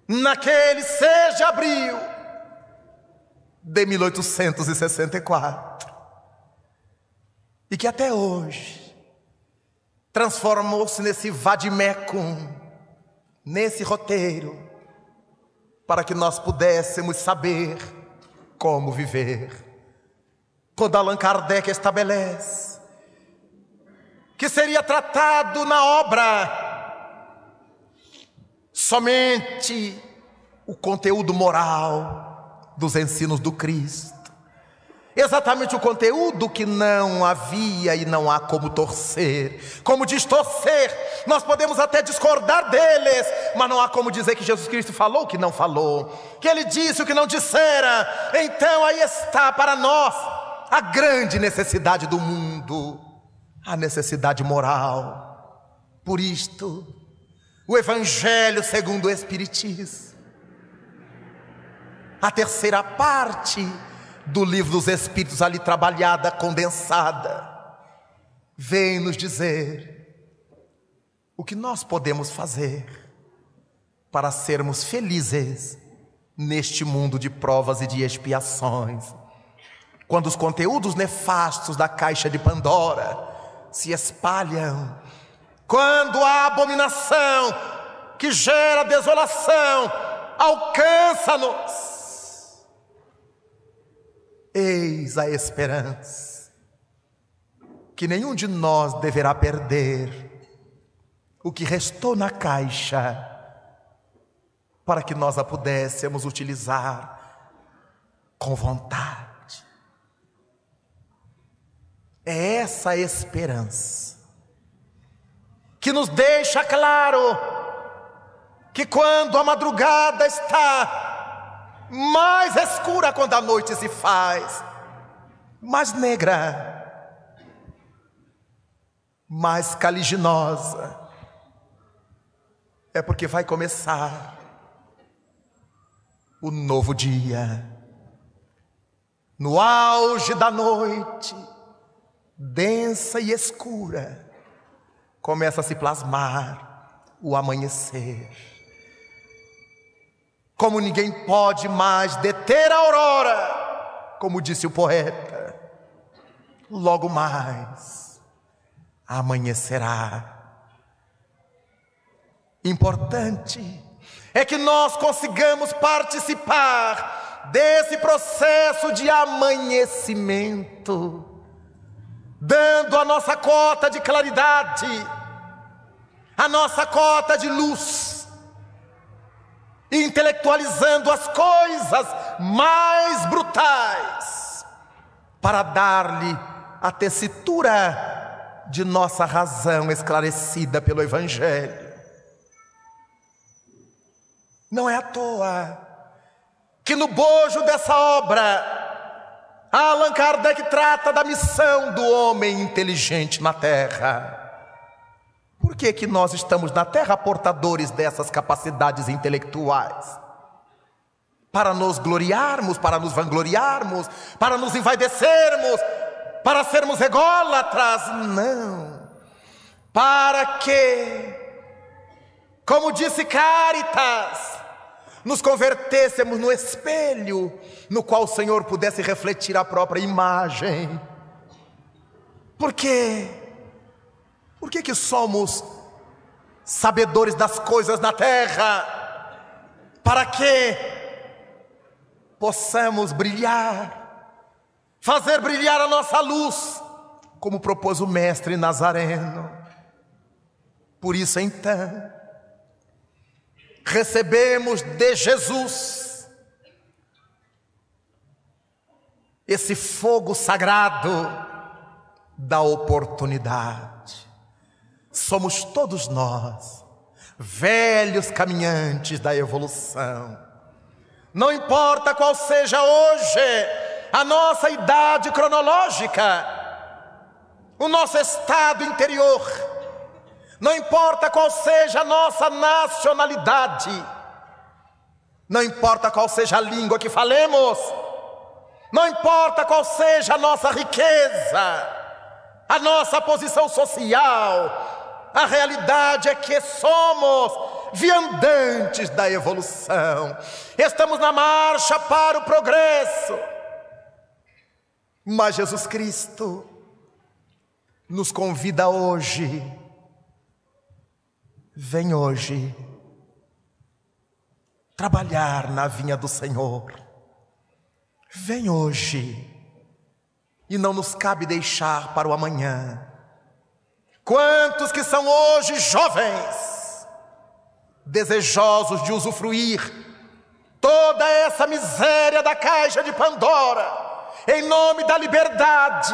naquele 6 de abril de 1864, e que até hoje transformou-se nesse vademecum, nesse roteiro, para que nós pudéssemos saber como viver. Quando Allan Kardec estabelece que seria tratado na obra somente o conteúdo moral dos ensinos do Cristo, exatamente o conteúdo que não havia e não há como torcer, como distorcer. Nós podemos até discordar deles, mas não há como dizer que Jesus Cristo falou o que não falou, que Ele disse o que não dissera. Então aí está para nós a grande necessidade do mundo, a necessidade moral. Por isto, o Evangelho segundo o Espiritismo, a terceira parte do Livro dos Espíritos, ali trabalhada, condensada, vem nos dizer o que nós podemos fazer para sermos felizes neste mundo de provas e de expiações. Quando os conteúdos nefastos da caixa de Pandora se espalham, quando a abominação que gera desolação alcança-nos, eis a esperança que nenhum de nós deverá perder o que restou na caixa, para que nós a pudéssemos utilizar com vontade. É essa esperança que nos deixa claro que quando a madrugada está mais escura, quando a noite se faz mais negra, mais caliginosa, é porque vai começar o novo dia. No auge da noite, densa e escura, começa a se plasmar o amanhecer. Como ninguém pode mais deter a aurora, como disse o poeta, logo mais amanhecerá. Importante é que nós consigamos participar desse processo de amanhecimento, dando a nossa cota de claridade, a nossa cota de luz, intelectualizando as coisas mais brutais, para dar-lhe a tessitura de nossa razão esclarecida pelo Evangelho. Não é à toa que no bojo dessa obra, Allan Kardec trata da missão do homem inteligente na Terra. Por que que nós estamos na Terra portadores dessas capacidades intelectuais? Para nos gloriarmos, para nos vangloriarmos, para nos envaidecermos, para sermos ególatras? Não. Para que, como disse Cáritas, nos convertêssemos no espelho no qual o Senhor pudesse refletir a própria imagem. Por quê? Por que que somos sabedores das coisas na terra? Para que possamos brilhar, fazer brilhar a nossa luz, como propôs o Mestre Nazareno. Por isso então, recebemos de Jesus esse fogo sagrado da oportunidade. Somos todos nós, velhos caminhantes da evolução. Não importa qual seja hoje a nossa idade cronológica, o nosso estado interior, não importa qual seja a nossa nacionalidade, não importa qual seja a língua que falemos, não importa qual seja a nossa riqueza, a nossa posição social, a realidade é que somos viandantes da evolução. Estamos na marcha para o progresso. Mas Jesus Cristo nos convida hoje. Vem hoje trabalhar na vinha do Senhor. Vem hoje. E não nos cabe deixar para o amanhã. Quantos que são hoje jovens, desejosos de usufruir toda essa miséria da caixa de Pandora, em nome da liberdade,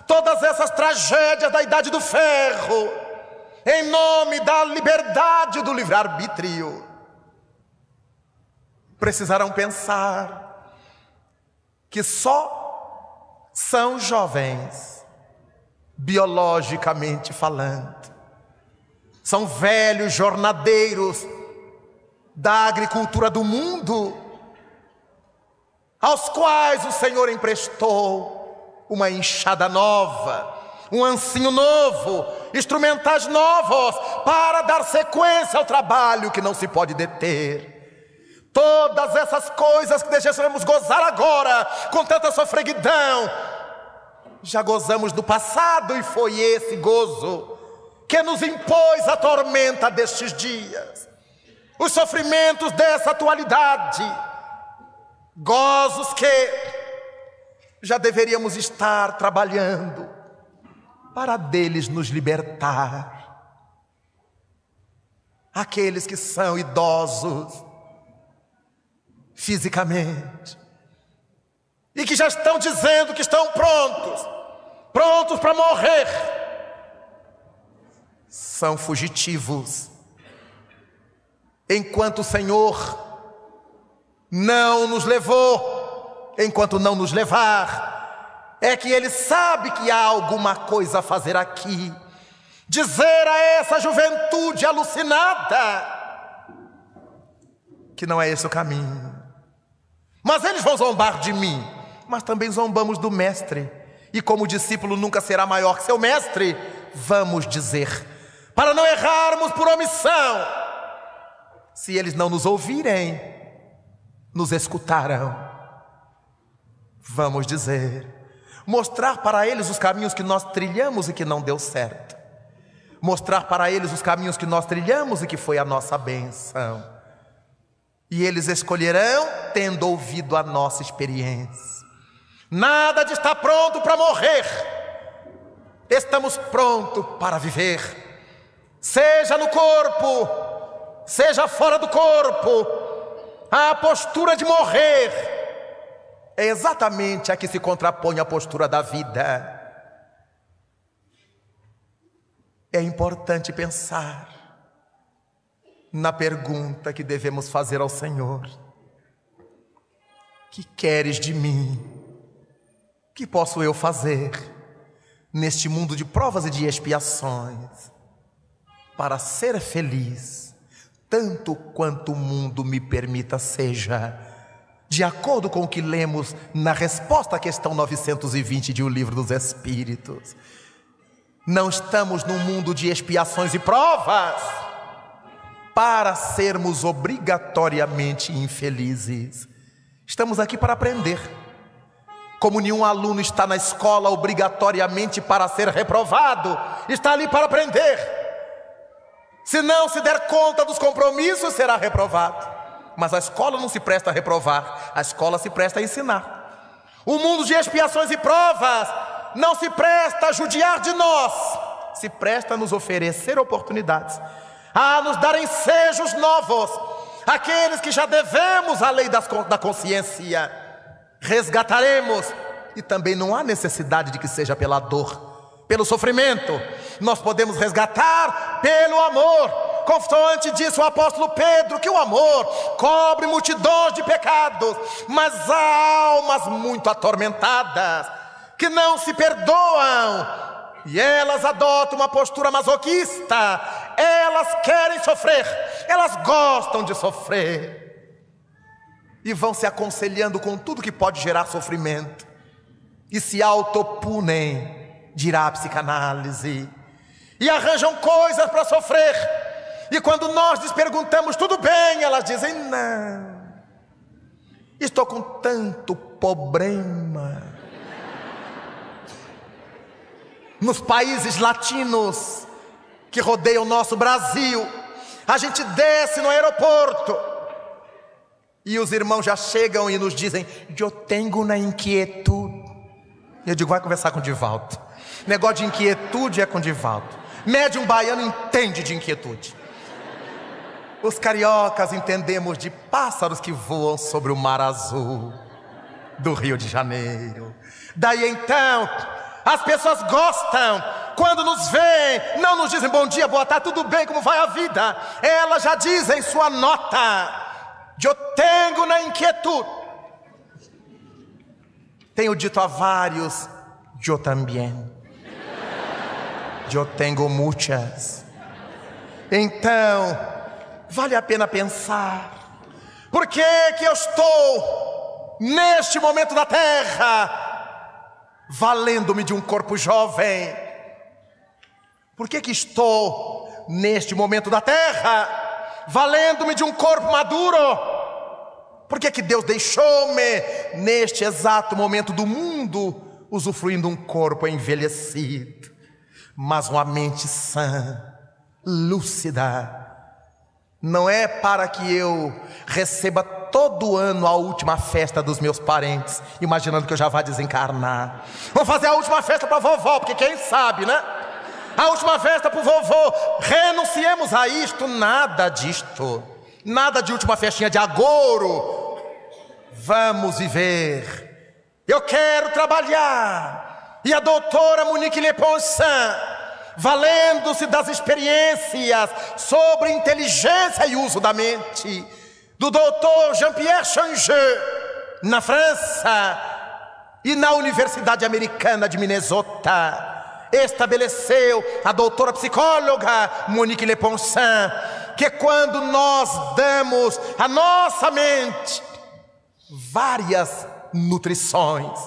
todas essas tragédias da Idade do Ferro, em nome da liberdade do livre-arbítrio, precisarão pensar que só são jovens, biologicamente falando. São velhos jornadeiros da agricultura do mundo, aos quais o Senhor emprestou uma enxada nova, um ancinho novo, instrumentais novos, para dar sequência ao trabalho que não se pode deter. Todas essas coisas que desejamos gozar agora, com tanta sofreguidão, já gozamos do passado, e foi esse gozo que nos impôs a tormenta destes dias, os sofrimentos dessa atualidade, gozos que já deveríamos estar trabalhando para deles nos libertar. Aqueles que são idosos fisicamente e que já estão dizendo que estão prontos para morrer, são fugitivos, enquanto o Senhor não nos levou, enquanto não nos levar, é que Ele sabe que há alguma coisa a fazer aqui. Dizer a essa juventude alucinada que não é esse o caminho. mas eles vão zombar de mim. Mas também zombamos do mestre. E como o discípulo nunca será maior que seu mestre, vamos dizer, para não errarmos por omissão: se eles não nos ouvirem, nos escutarão. Vamos dizer, mostrar para eles os caminhos que nós trilhamos e que não deu certo. Mostrar para eles os caminhos que nós trilhamos e que foi a nossa bênção. E eles escolherão tendo ouvido a nossa experiência. Nada de estar pronto para morrer. Estamos prontos para viver. Seja no corpo, seja fora do corpo, a postura de morrer é exatamente a que se contrapõe à postura da vida. É importante pensar na pergunta que devemos fazer ao Senhor: que queres de mim? Que posso eu fazer neste mundo de provas e de expiações para ser feliz, tanto quanto o mundo me permita seja, de acordo com o que lemos na resposta à questão 920 de O Livro dos Espíritos? Não estamos num mundo de expiações e provas para sermos obrigatoriamente infelizes. Estamos aqui para aprender. Como nenhum aluno está na escola obrigatoriamente para ser reprovado, está ali para aprender. Se não se der conta dos compromissos, será reprovado. Mas a escola não se presta a reprovar, a escola se presta a ensinar. O mundo de expiações e provas não se presta a judiar de nós, se presta a nos oferecer oportunidades, a nos dar ensejos novos, aqueles que já devemos à lei da consciência. Resgataremos, e também não há necessidade de que seja pela dor, pelo sofrimento. Nós podemos resgatar pelo amor. Constante disse o apóstolo Pedro que o amor cobre multidões de pecados, mas há almas muito atormentadas que não se perdoam, e elas adotam uma postura masoquista. Elas querem sofrer, elas gostam de sofrer, e vão se aconselhando com tudo que pode gerar sofrimento, e se autopunem, dirá a psicanálise, e arranjam coisas para sofrer. E quando nós lhes perguntamos, tudo bem, elas dizem, não, estou com tanto problema. Nos países latinos que rodeiam o nosso Brasil, a gente desce no aeroporto e os irmãos já chegam e nos dizem, eu tenho uma inquietude. Eu digo, vai conversar com o Divaldo. Negócio de inquietude é com o Divaldo. Médium baiano entende de inquietude. Os cariocas entendemos de pássaros que voam sobre o mar azul do Rio de Janeiro. Daí então, as pessoas gostam quando nos veem, não nos dizem bom dia, boa tarde, tudo bem, como vai a vida? Elas já dizem sua nota. Eu tenho na inquietude. Tenho dito a vários, eu também. Eu tenho muitas. Então, vale a pena pensar, por que que eu estou neste momento da terra, valendo-me de um corpo jovem? Por que que estou neste momento da terra, valendo-me de um corpo maduro? Por que que Deus deixou-me neste exato momento do mundo, usufruindo um corpo envelhecido, mas uma mente sã, lúcida? Não é para que eu receba todo ano a última festa dos meus parentes, imaginando que eu já vá desencarnar. Vou fazer a última festa para vovó, porque quem sabe, né? A última festa para o vovô. Renunciemos a isto, nada disto. Nada de última festinha de agouro. Vamos viver. Eu quero trabalhar. E a doutora Monique Leponsan, valendo-se das experiências sobre inteligência e uso da mente, do doutor Jean-Pierre Changeux, na França, e na Universidade Americana de Minnesota, estabeleceu a doutora psicóloga Monique Leponsan, que quando nós damos a nossa mente várias nutrições,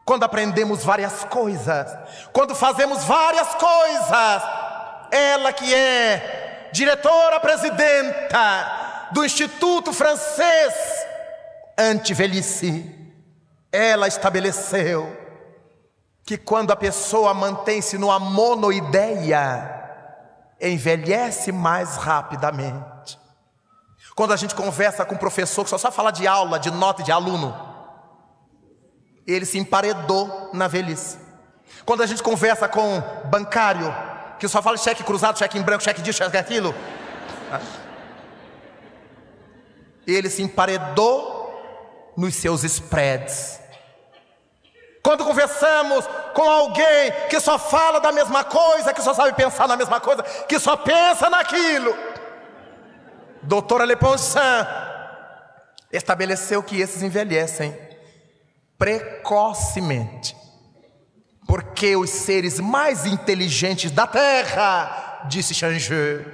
quando aprendemos várias coisas, quando fazemos várias coisas, ela que é diretora-presidenta do Instituto Francês Anti-Velhice, ela estabeleceu que quando a pessoa mantém-se numa monoideia, envelhece mais rapidamente. Quando a gente conversa com um professor que só fala de aula, de nota e de aluno, ele se emparedou na velhice. Quando a gente conversa com um bancário que só fala de cheque cruzado, cheque em branco, cheque disso, cheque aquilo, ele se emparedou nos seus spreads. Quando conversamos com alguém que só fala da mesma coisa, que só sabe pensar na mesma coisa, que só pensa naquilo, doutora Leponsan estabeleceu que esses envelhecem precocemente, porque os seres mais inteligentes da Terra, disse Changeux,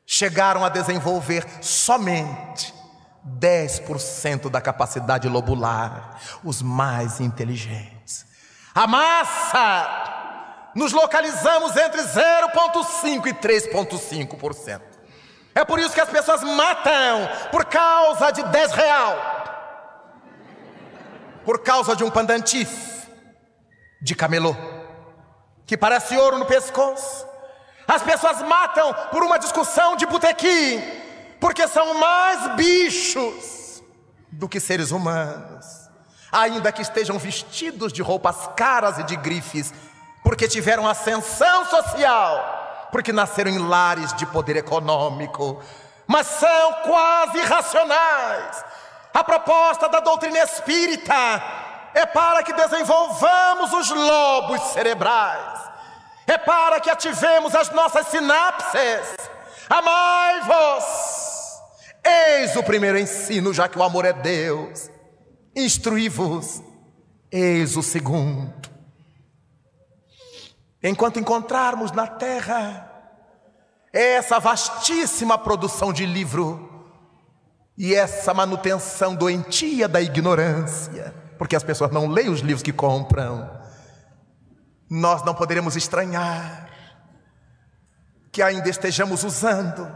chegaram a desenvolver somente 10% da capacidade lobular, os mais inteligentes. A massa, nos localizamos entre 0,5% e 3,5%. É por isso que as pessoas matam por causa de R$10, por causa de um pendentif de camelô que parece ouro no pescoço. As pessoas matam por uma discussão de botequim, porque são mais bichos do que seres humanos, ainda que estejam vestidos de roupas caras e de grifes, porque tiveram ascensão social, porque nasceram em lares de poder econômico, mas são quase irracionais. A proposta da doutrina espírita é para que desenvolvamos os lobos cerebrais, é para que ativemos as nossas sinapses. Amai-vos, eis o primeiro ensino, já que o amor é Deus. Instruí-vos, eis o segundo. Enquanto encontrarmos na terra essa vastíssima produção de livro e essa manutenção doentia da ignorância, porque as pessoas não leem os livros que compram, nós não poderemos estranhar que ainda estejamos usando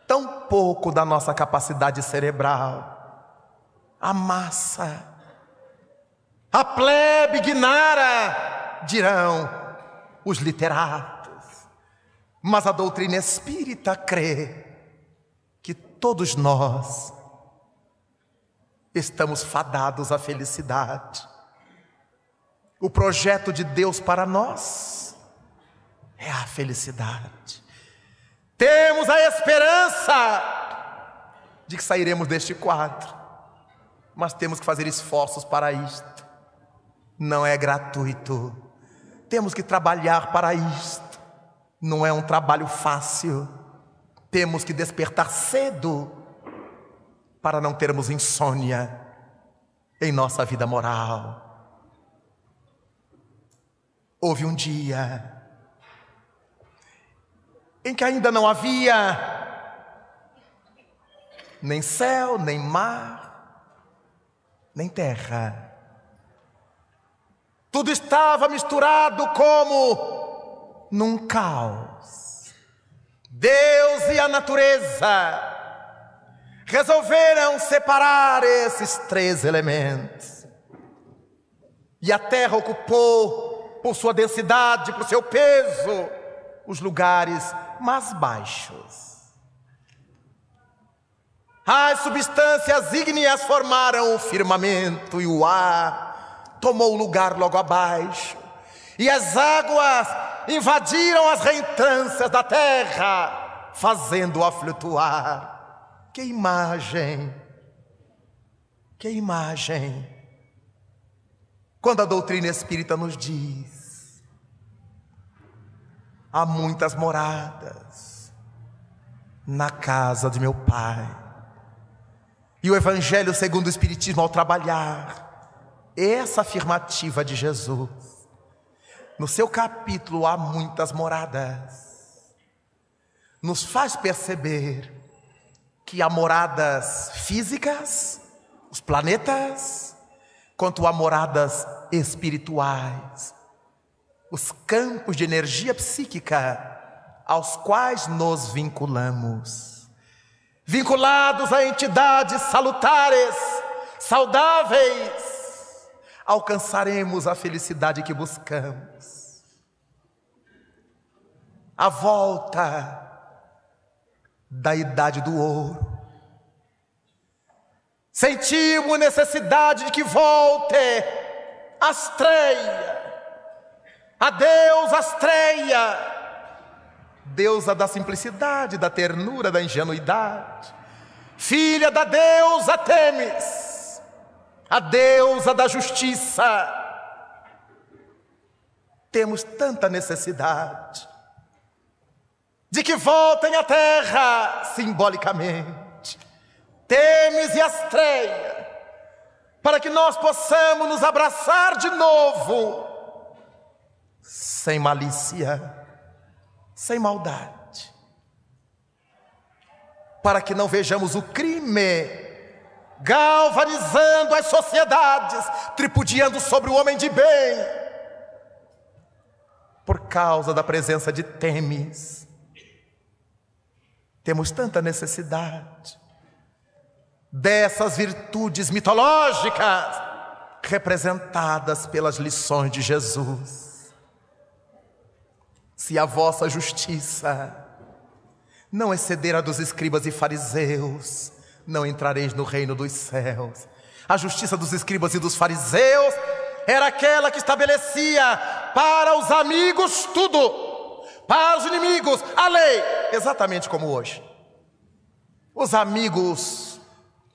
tão pouco da nossa capacidade cerebral. A massa, a plebe ignara, dirão os literatos, mas a doutrina espírita crê que todos nós estamos fadados à felicidade. O projeto de Deus para nós é a felicidade. Temos a esperança de que sairemos deste quadro, mas temos que fazer esforços para isto. Não é gratuito. Temos que trabalhar para isto. Não é um trabalho fácil. Temos que despertar cedo para não termos insônia em nossa vida moral. Houve um dia em que ainda não havia nem céu, nem mar, nem terra. Tudo estava misturado como num caos. Deus e a natureza resolveram separar esses três elementos. E a terra ocupou, por sua densidade, por seu peso, os lugares mais baixos. As substâncias ígneas formaram o firmamento e o ar tomou lugar logo abaixo, e as águas invadiram as reentrâncias da terra, fazendo-a flutuar. Que imagem! Que imagem! Quando a doutrina espírita nos diz: há muitas moradas na casa de meu Pai. E o Evangelho segundo o Espiritismo, ao trabalhar essa afirmativa de Jesus, no seu capítulo há muitas moradas, nos faz perceber que há moradas físicas os planetas, quanto a moradas espirituais, os campos de energia psíquica aos quais nos vinculamos. Vinculados a entidades salutares, saudáveis, alcançaremos a felicidade que buscamos. A volta da idade do ouro. Sentimos necessidade de que volte Astreia, a deusa Astreia, deusa da simplicidade, da ternura, da ingenuidade, filha da deusa Temis, a deusa da justiça. Temos tanta necessidade de que voltem à terra, simbolicamente, Temis e Astreia, para que nós possamos nos abraçar de novo, sem malícia, sem maldade, para que não vejamos o crime galvanizando as sociedades, tripudiando sobre o homem de bem, por causa da presença de Temis. Temos tanta necessidade dessas virtudes mitológicas representadas pelas lições de Jesus. Se a vossa justiça não exceder a dos escribas e fariseus, não entrareis no reino dos céus. A justiça dos escribas e dos fariseus era aquela que estabelecia para os amigos tudo, para os inimigos a lei, exatamente como hoje. Os amigos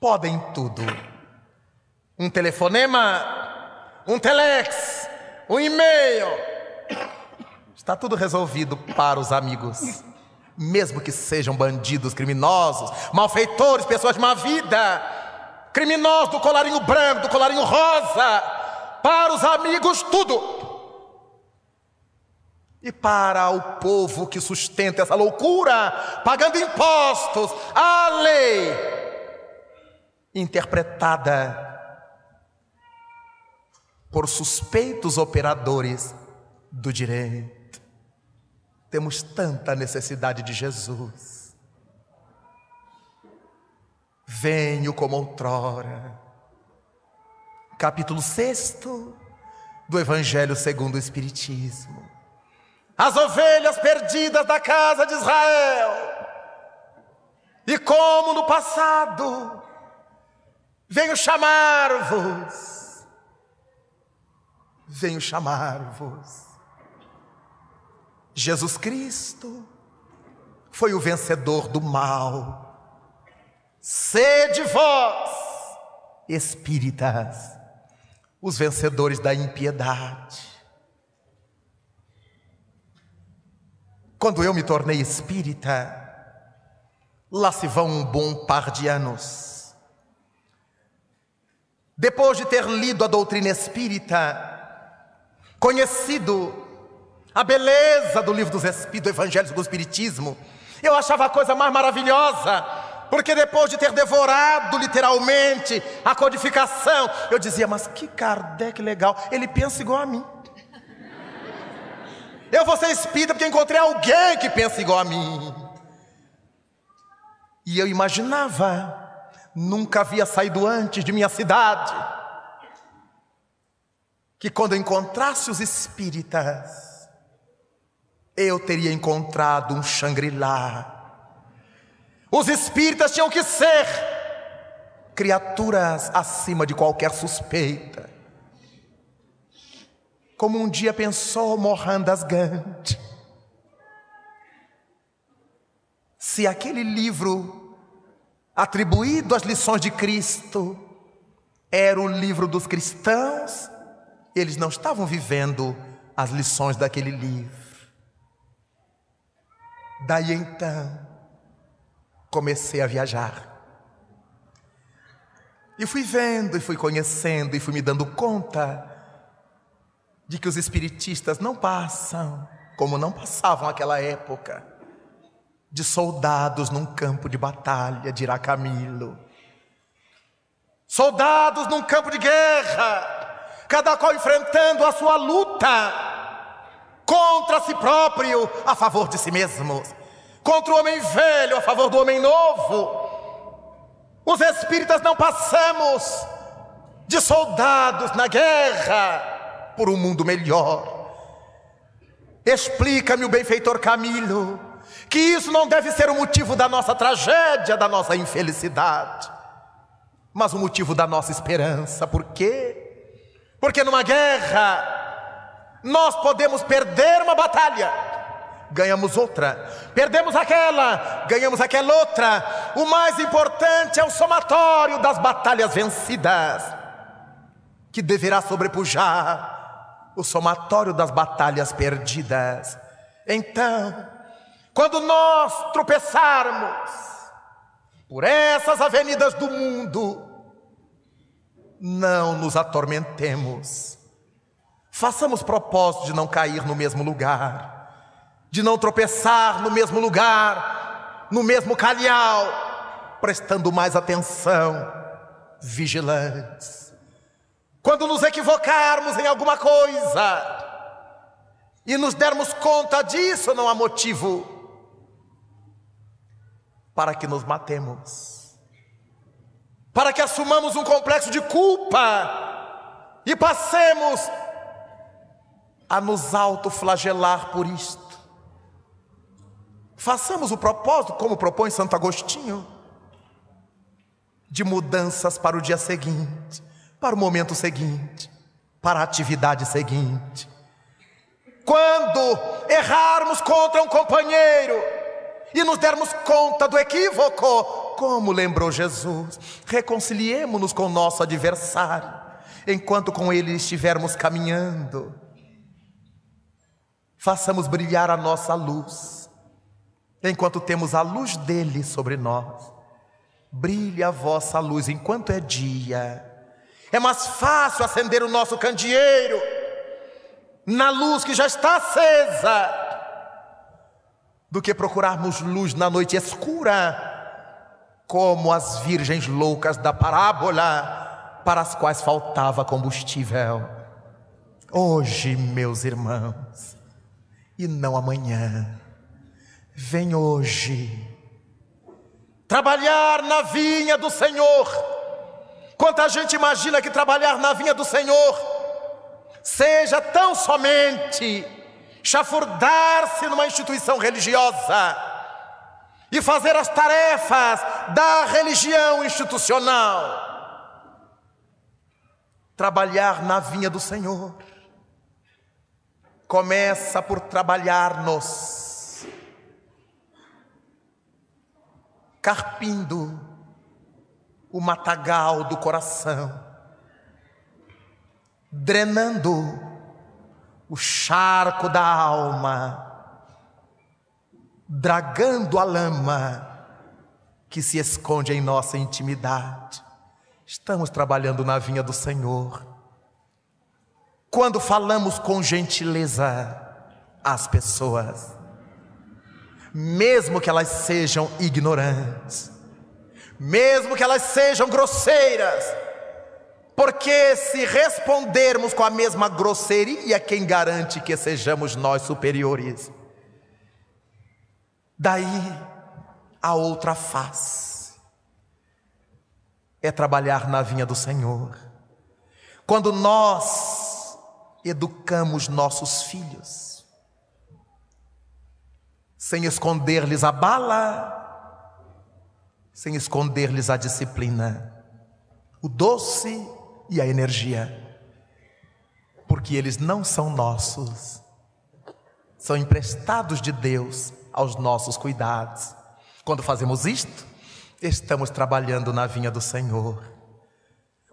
podem tudo. Um telefonema, um telex, um e-mail, está tudo resolvido para os amigos, mesmo que sejam bandidos, criminosos, malfeitores, pessoas de má vida, criminosos do colarinho branco, do colarinho rosa. Para os amigos tudo. E para o povo que sustenta essa loucura, pagando impostos, a lei interpretada por suspeitos operadores do direito. Temos tanta necessidade de Jesus. Venho como outrora. Capítulo 6 do Evangelho segundo o Espiritismo. As ovelhas perdidas da casa de Israel. E como no passado, venho chamar-vos. Venho chamar-vos. Jesus Cristo foi o vencedor do mal. Sede vós, espíritas, os vencedores da impiedade. Quando eu me tornei espírita, lá se vão um bom par de anos. Depois de ter lido a doutrina espírita, conhecido a beleza do livro dos Espíritos, do Evangelho do Espiritismo, eu achava a coisa mais maravilhosa, porque depois de ter devorado literalmente a codificação, eu dizia, mas que Kardec legal, ele pensa igual a mim. Eu vou ser espírita porque encontrei alguém que pensa igual a mim. E eu imaginava, nunca havia saído antes de minha cidade, que quando eu encontrasse os espíritas, eu teria encontrado um Shangri-La. Os espíritas tinham que ser criaturas acima de qualquer suspeita. Como um dia pensou Mohandas Gandhi. Se aquele livro atribuído às lições de Cristo era o livro dos cristãos, eles não estavam vivendo as lições daquele livro. Daí então comecei a viajar. E fui vendo, e fui conhecendo, e fui me dando conta de que os espiritistas não passam, como não passavam naquela época, de soldados num campo de batalha, dirá Camilo. soldados num campo de guerra, cada qual enfrentando a sua luta contra si próprio, a favor de si mesmo, contra o homem velho, a favor do homem novo. Os espíritas não passamos de soldados na guerra por um mundo melhor. Explica-me o benfeitor Camilo que isso não deve ser o motivo da nossa tragédia, da nossa infelicidade, mas o motivo da nossa esperança. Por quê? Porque numa guerra nós podemos perder uma batalha, ganhamos outra, perdemos aquela, ganhamos aquela outra. O mais importante é o somatório das batalhas vencidas, que deverá sobrepujar o somatório das batalhas perdidas. Então, quando nós tropeçarmos por essas avenidas do mundo, não nos atormentemos. Façamos propósito de não cair no mesmo lugar, de não tropeçar no mesmo lugar, no mesmo calhau, prestando mais atenção, vigilantes. Quando nos equivocarmos em alguma coisa e nos dermos conta disso, não há motivo para que nos matemos, para que assumamos um complexo de culpa e passemos a nos autoflagelar por isto. Façamos o propósito, como propõe Santo Agostinho, de mudanças para o dia seguinte, para o momento seguinte, para a atividade seguinte. Quando errarmos contra um companheiro e nos dermos conta do equívoco, como lembrou Jesus, reconciliemo-nos com o nosso adversário, enquanto com ele estivermos caminhando. Façamos brilhar a nossa luz, enquanto temos a luz dele sobre nós. Brilhe a vossa luz enquanto é dia. É mais fácil acender o nosso candeeiro na luz que já está acesa do que procurarmos luz na noite escura, como as virgens loucas da parábola, para as quais faltava combustível. Hoje, meus irmãos, e não amanhã, vem hoje trabalhar na vinha do Senhor. Quanta gente imagina que trabalhar na vinha do Senhor seja tão somente chafurdar-se numa instituição religiosa e fazer as tarefas da religião institucional. Trabalhar na vinha do Senhor começa por trabalhar-nos, carpindo o matagal do coração, drenando o charco da alma, dragando a lama que se esconde em nossa intimidade. Estamos trabalhando na vinha do Senhor. Quando falamos com gentileza às pessoas, mesmo que elas sejam ignorantes, mesmo que elas sejam grosseiras, porque se respondermos com a mesma grosseria, quem garante que sejamos nós superiores? Daí a outra face é trabalhar na vinha do Senhor. Quando nós educamos nossos filhos, sem esconder-lhes a bala, sem esconder-lhes a disciplina, o doce e a energia, porque eles não são nossos, são emprestados de Deus aos nossos cuidados. Quando fazemos isto, estamos trabalhando na vinha do Senhor.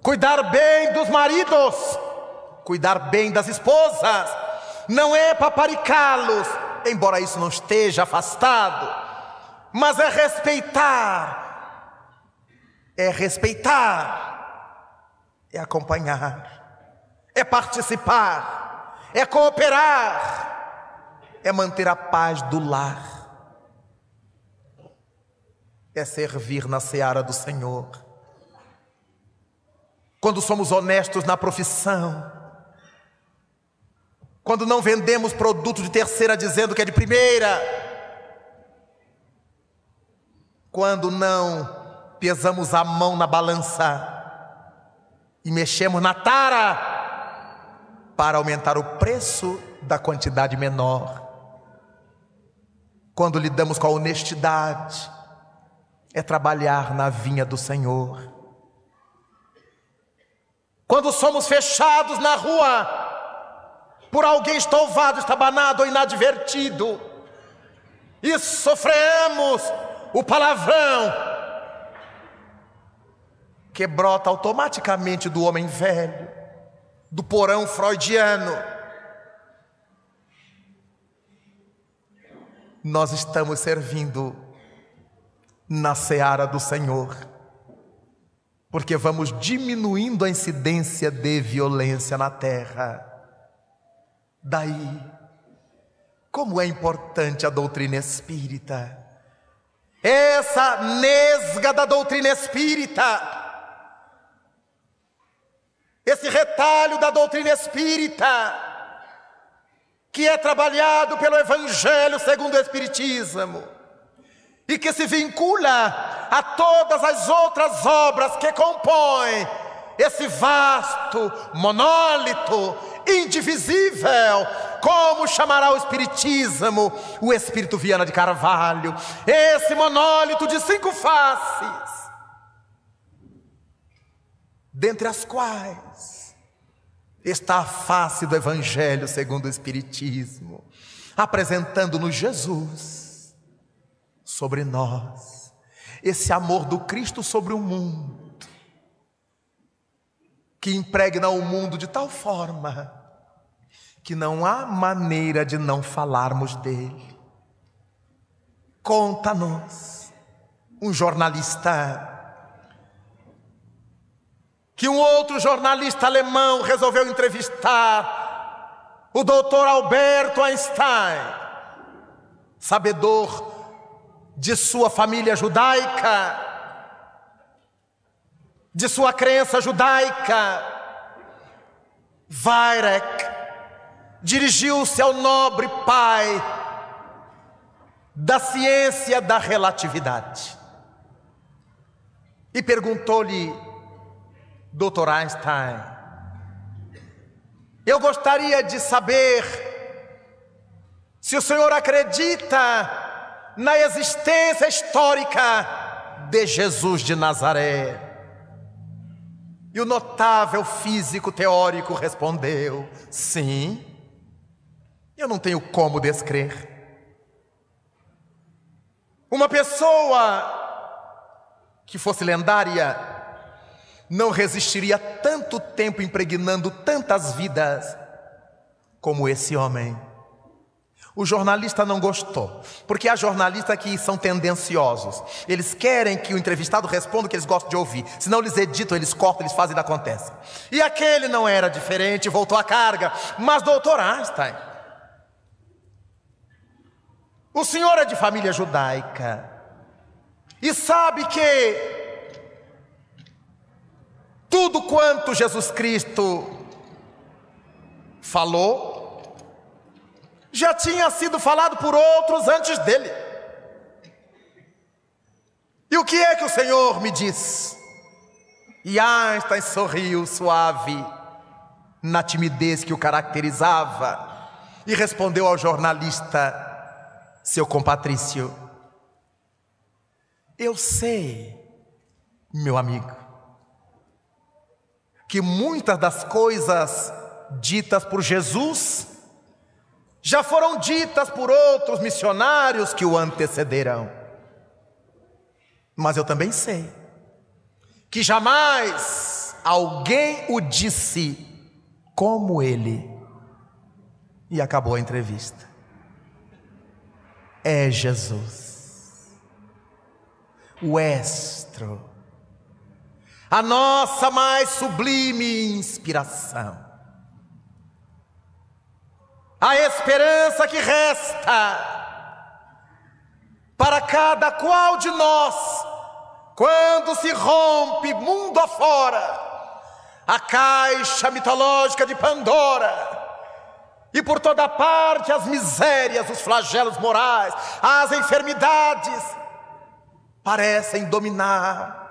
Cuidar bem dos maridos, cuidar bem das esposas, não é paparicá-los, embora isso não esteja afastado, mas é respeitar, é acompanhar, é participar, é cooperar, é manter a paz do lar, é servir na seara do Senhor. quando somos honestos na profissão, quando não vendemos produto de terceira dizendo que é de primeira, quando não pesamos a mão na balança e mexemos na tara para aumentar o preço da quantidade menor, quando lidamos com a honestidade, é trabalhar na vinha do Senhor. Quando somos fechados na rua por alguém estouvado, estabanado ou inadvertido, e sofremos o palavrão que brota automaticamente do homem velho, do porão freudiano, nós estamos servindo na seara do Senhor, porque vamos diminuindo a incidência de violência na terra. Daí, como é importante a doutrina espírita, essa nesga da doutrina espírita, esse retalho da doutrina espírita, que é trabalhado pelo Evangelho segundo o Espiritismo, e que se vincula a todas as outras obras que compõem esse vasto monólito indivisível, como chamará o Espiritismo o Espírito Viana de Carvalho, esse monólito de 5 faces, dentre as quais está a face do Evangelho segundo o Espiritismo, apresentando-nos Jesus sobre nós, esse amor do Cristo sobre o mundo, que impregna o mundo de tal forma que não há maneira de não falarmos dele. Conta-nos um jornalista que um outro jornalista alemão resolveu entrevistar o doutor Alberto Einstein, sabedor de sua família judaica, de sua crença judaica. Weirach dirigiu-se ao nobre pai da ciência da relatividade e perguntou-lhe: Dr. Einstein, eu gostaria de saber se o senhor acredita na existência histórica de Jesus de Nazaré. E o notável físico teórico respondeu: sim, eu não tenho como descrer. Uma pessoa que fosse lendária não resistiria tanto tempo impregnando tantas vidas como esse homem. O jornalista não gostou, porque há jornalistas que são tendenciosos. Eles querem que o entrevistado responda o que eles gostam de ouvir. Se não eles editam, eles cortam, eles fazem e acontece. E aquele não era diferente, voltou à carga. Mas doutor Einstein, o senhor é de família judaica e sabe que tudo quanto Jesus Cristo falou já tinha sido falado por outros antes dele. E o que é que o Senhor me diz? E Einstein sorriu suave na timidez que o caracterizava e respondeu ao jornalista, seu compatrício: eu sei, meu amigo, que muitas das coisas ditas por Jesus já foram ditas por outros missionários que o antecederam. Mas eu também sei que jamais alguém o disse como ele. E acabou a entrevista. É Jesus, o Estro, a nossa mais sublime inspiração, a esperança que resta para cada qual de nós, quando se rompe mundo afora a caixa mitológica de Pandora. E por toda parte as misérias, os flagelos morais, as enfermidades parecem dominar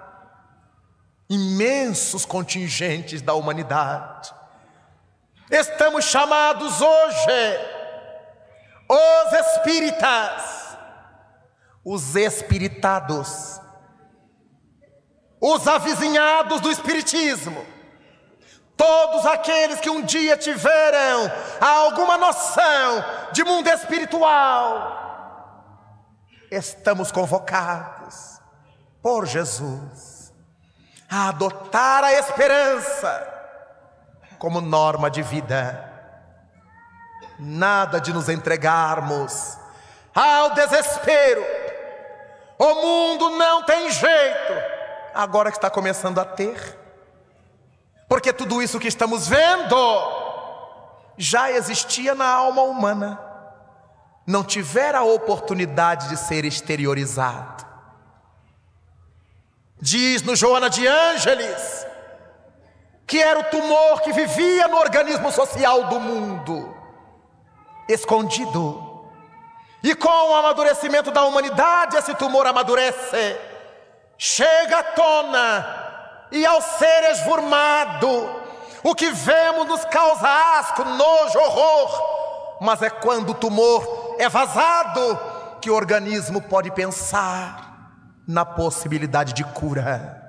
imensos contingentes da humanidade. Estamos chamados hoje, os espíritas, os espiritados, os avizinhados do espiritismo, todos aqueles que um dia tiveram alguma noção de mundo espiritual, estamos convocados por Jesus a adotar a esperança como norma de vida. Nada de nos entregarmos ao desespero. O mundo não tem jeito, agora que está começando a ter. Porque tudo isso que estamos vendo já existia na alma humana, não tivera a oportunidade de ser exteriorizado. Diz-nos Joana de Ângeles que era o tumor que vivia no organismo social do mundo, escondido. E com o amadurecimento da humanidade, esse tumor amadurece, chega à tona, e ao ser esvurmado, o que vemos nos causa asco, nojo, horror. Mas é quando o tumor é vazado que o organismo pode pensar na possibilidade de cura.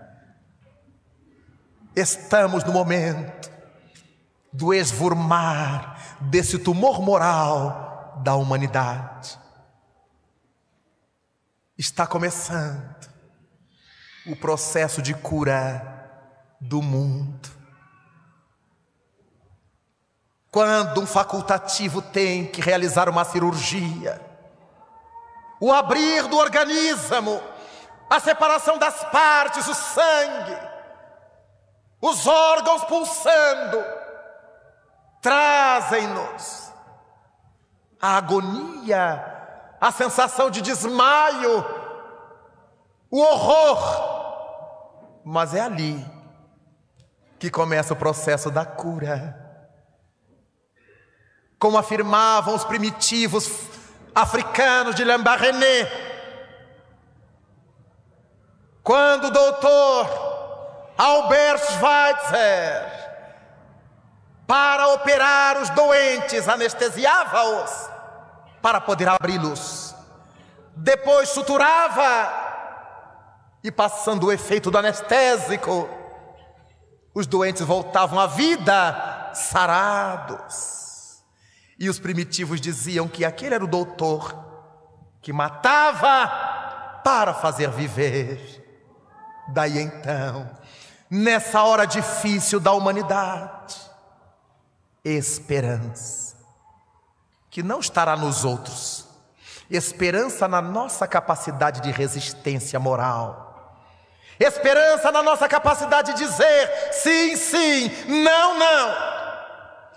Estamos no momento do esvurmar desse tumor moral da humanidade. Está começando o processo de cura do mundo. Quando um facultativo tem que realizar uma cirurgia, o abrir do organismo, a separação das partes, o sangue, os órgãos pulsando, trazem-nos a agonia, a sensação de desmaio, o horror. Mas é ali que começa o processo da cura. Como afirmavam os primitivos africanos de Lambaréné, quando o doutor Albert Schweitzer, para operar os doentes, anestesiava-os para poder abri-los, depois suturava, e passando o efeito do anestésico, os doentes voltavam à vida sarados. E os primitivos diziam que aquele era o doutor que matava para fazer viver. Daí então, nessa hora difícil da humanidade, esperança, que não estará nos outros, esperança na nossa capacidade de resistência moral, esperança na nossa capacidade de dizer sim, sim, não, não.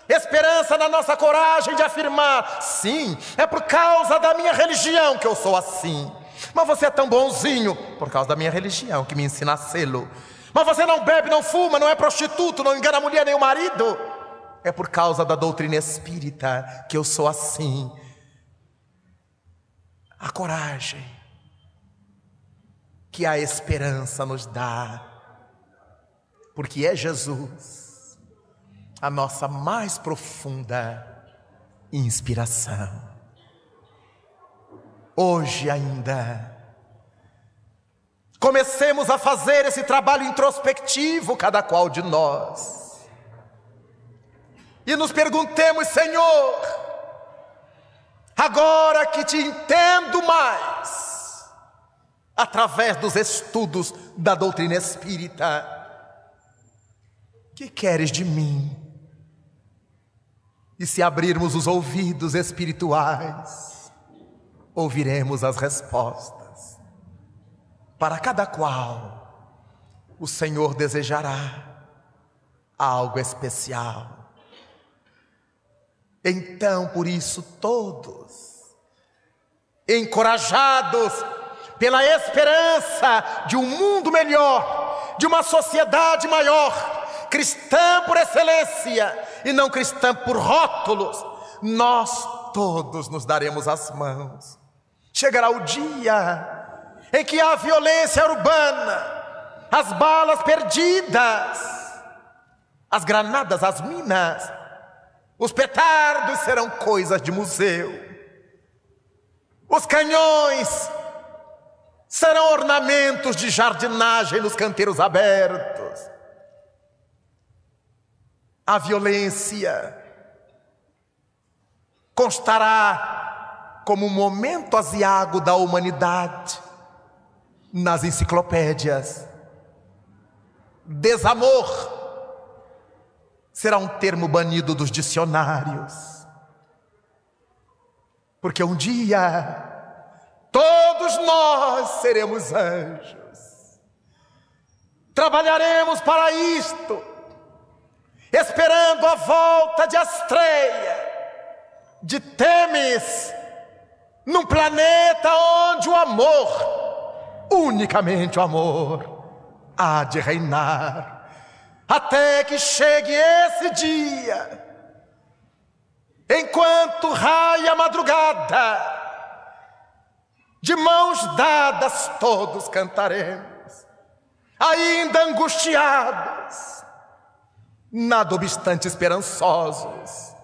Esperança na nossa coragem de afirmar, sim, é por causa da minha religião que eu sou assim. Mas você é tão bonzinho, por causa da minha religião que me ensina a sê-lo. Mas você não bebe, não fuma, não é prostituto, não engana a mulher nem o marido. É por causa da doutrina espírita que eu sou assim. A coragem que a esperança nos dá, porque é Jesus a nossa mais profunda inspiração. Hoje ainda, comecemos a fazer esse trabalho introspectivo, cada qual de nós, e nos perguntemos: Senhor, agora que te entendo mais, através dos estudos da doutrina espírita, que queres de mim? E se abrirmos os ouvidos espirituais, ouviremos as respostas. Para cada qual, o Senhor desejará algo especial. Então, por isso, todos, encorajados pela esperança de um mundo melhor, de uma sociedade maior, cristã por excelência e não cristã por rótulos, nós todos nos daremos as mãos. Chegará o dia em que a violência urbana, as balas perdidas, as granadas, as minas, os petardos serão coisas de museu. Os canhões serão ornamentos de jardinagem nos canteiros abertos. A violência constará como um momento aziago da humanidade nas enciclopédias. Desamor será um termo banido dos dicionários. Porque um dia todos nós seremos anjos. Trabalharemos para isto, esperando a volta de Astreia, de Temis, num planeta onde o amor, unicamente o amor, há de reinar, até que chegue esse dia, enquanto raia a madrugada, de mãos dadas todos cantaremos, ainda angustiados, nada obstante esperançosos.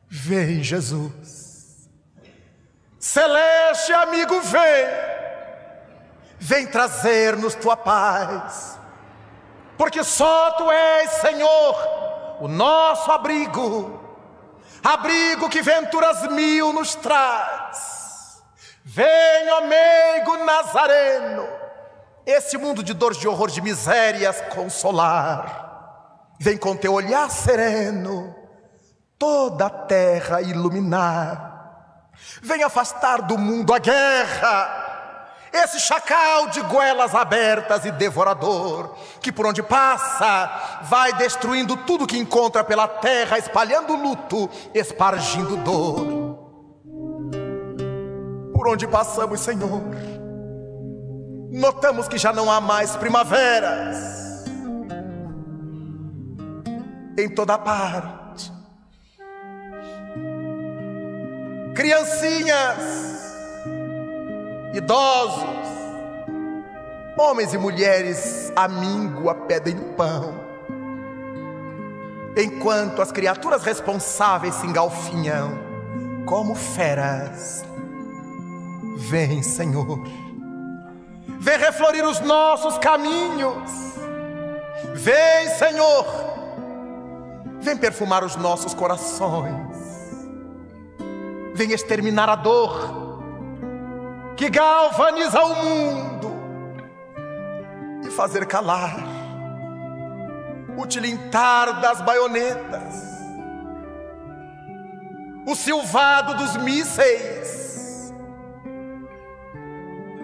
Vem, Jesus, celeste amigo, vem trazer-nos tua paz, porque só tu és, Senhor, o nosso abrigo, abrigo que venturas mil nos traz. Vem, ó meigo Nazareno, esse mundo de dores, de horror, de misérias consolar. Vem com teu olhar sereno toda a terra iluminar. Vem afastar do mundo a guerra, esse chacal de goelas abertas e devorador, que por onde passa vai destruindo tudo que encontra pela terra, espalhando luto, espargindo dor. Por onde passamos, Senhor, notamos que já não há mais primaveras. Em toda parte, criancinhas, idosos, homens e mulheres à míngua pedem pão, enquanto as criaturas responsáveis se engalfinham como feras. Vem, Senhor, vem reflorir os nossos caminhos. Vem, Senhor, vem perfumar os nossos corações. Vem exterminar a dor que galvaniza o mundo e fazer calar o tilintar das baionetas, o silvado dos mísseis,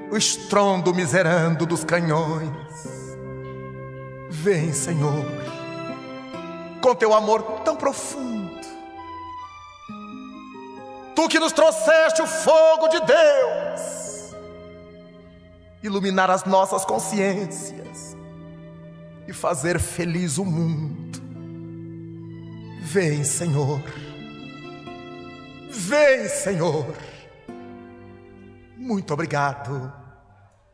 o estrondo miserando dos canhões. Vem, Senhor, com teu amor tão profundo, tu que nos trouxeste o fogo de Deus, iluminar as nossas consciências e fazer feliz o mundo. Vem, Senhor, vem, Senhor. Muito obrigado,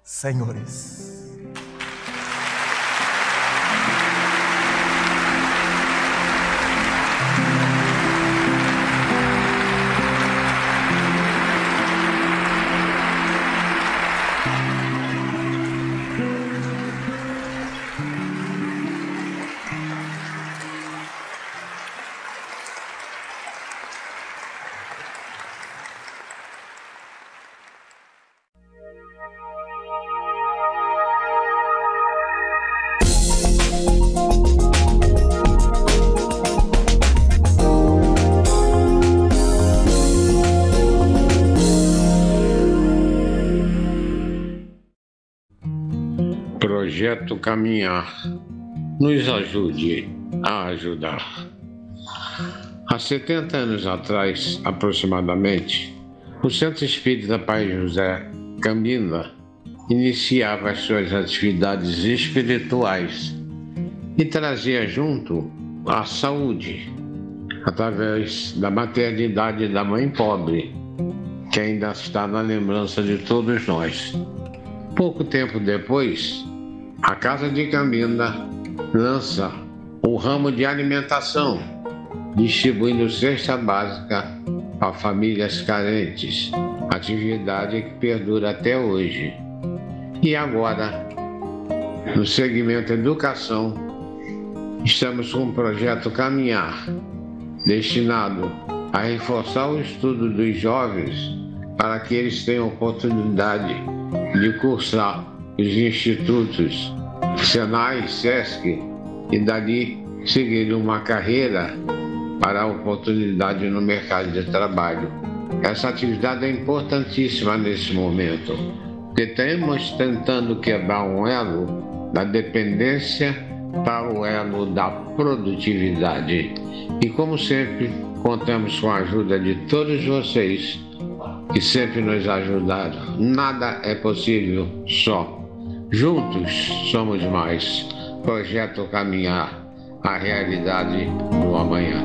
senhores. Projeto Caminhar nos ajude a ajudar. Há 70 anos atrás, aproximadamente, o Centro Espírita Pai José Cambinda iniciava as suas atividades espirituais e trazia junto a saúde, através da maternidade da mãe pobre, que ainda está na lembrança de todos nós. Pouco tempo depois, a Casa de Cambinda lança o ramo de alimentação, distribuindo cesta básica a famílias carentes, atividade que perdura até hoje. E agora, no segmento educação, estamos com o projeto Caminhar, destinado a reforçar o estudo dos jovens para que eles tenham oportunidade de cursar os institutos Senai, Sesc e dali seguir uma carreira para a oportunidade no mercado de trabalho. Essa atividade é importantíssima nesse momento, porque estamos tentando quebrar um elo da dependência para o elo da produtividade. E como sempre, contamos com a ajuda de todos vocês que sempre nos ajudaram. Nada é possível só. Juntos somos mais. Projeto Caminhar, a realidade do amanhã.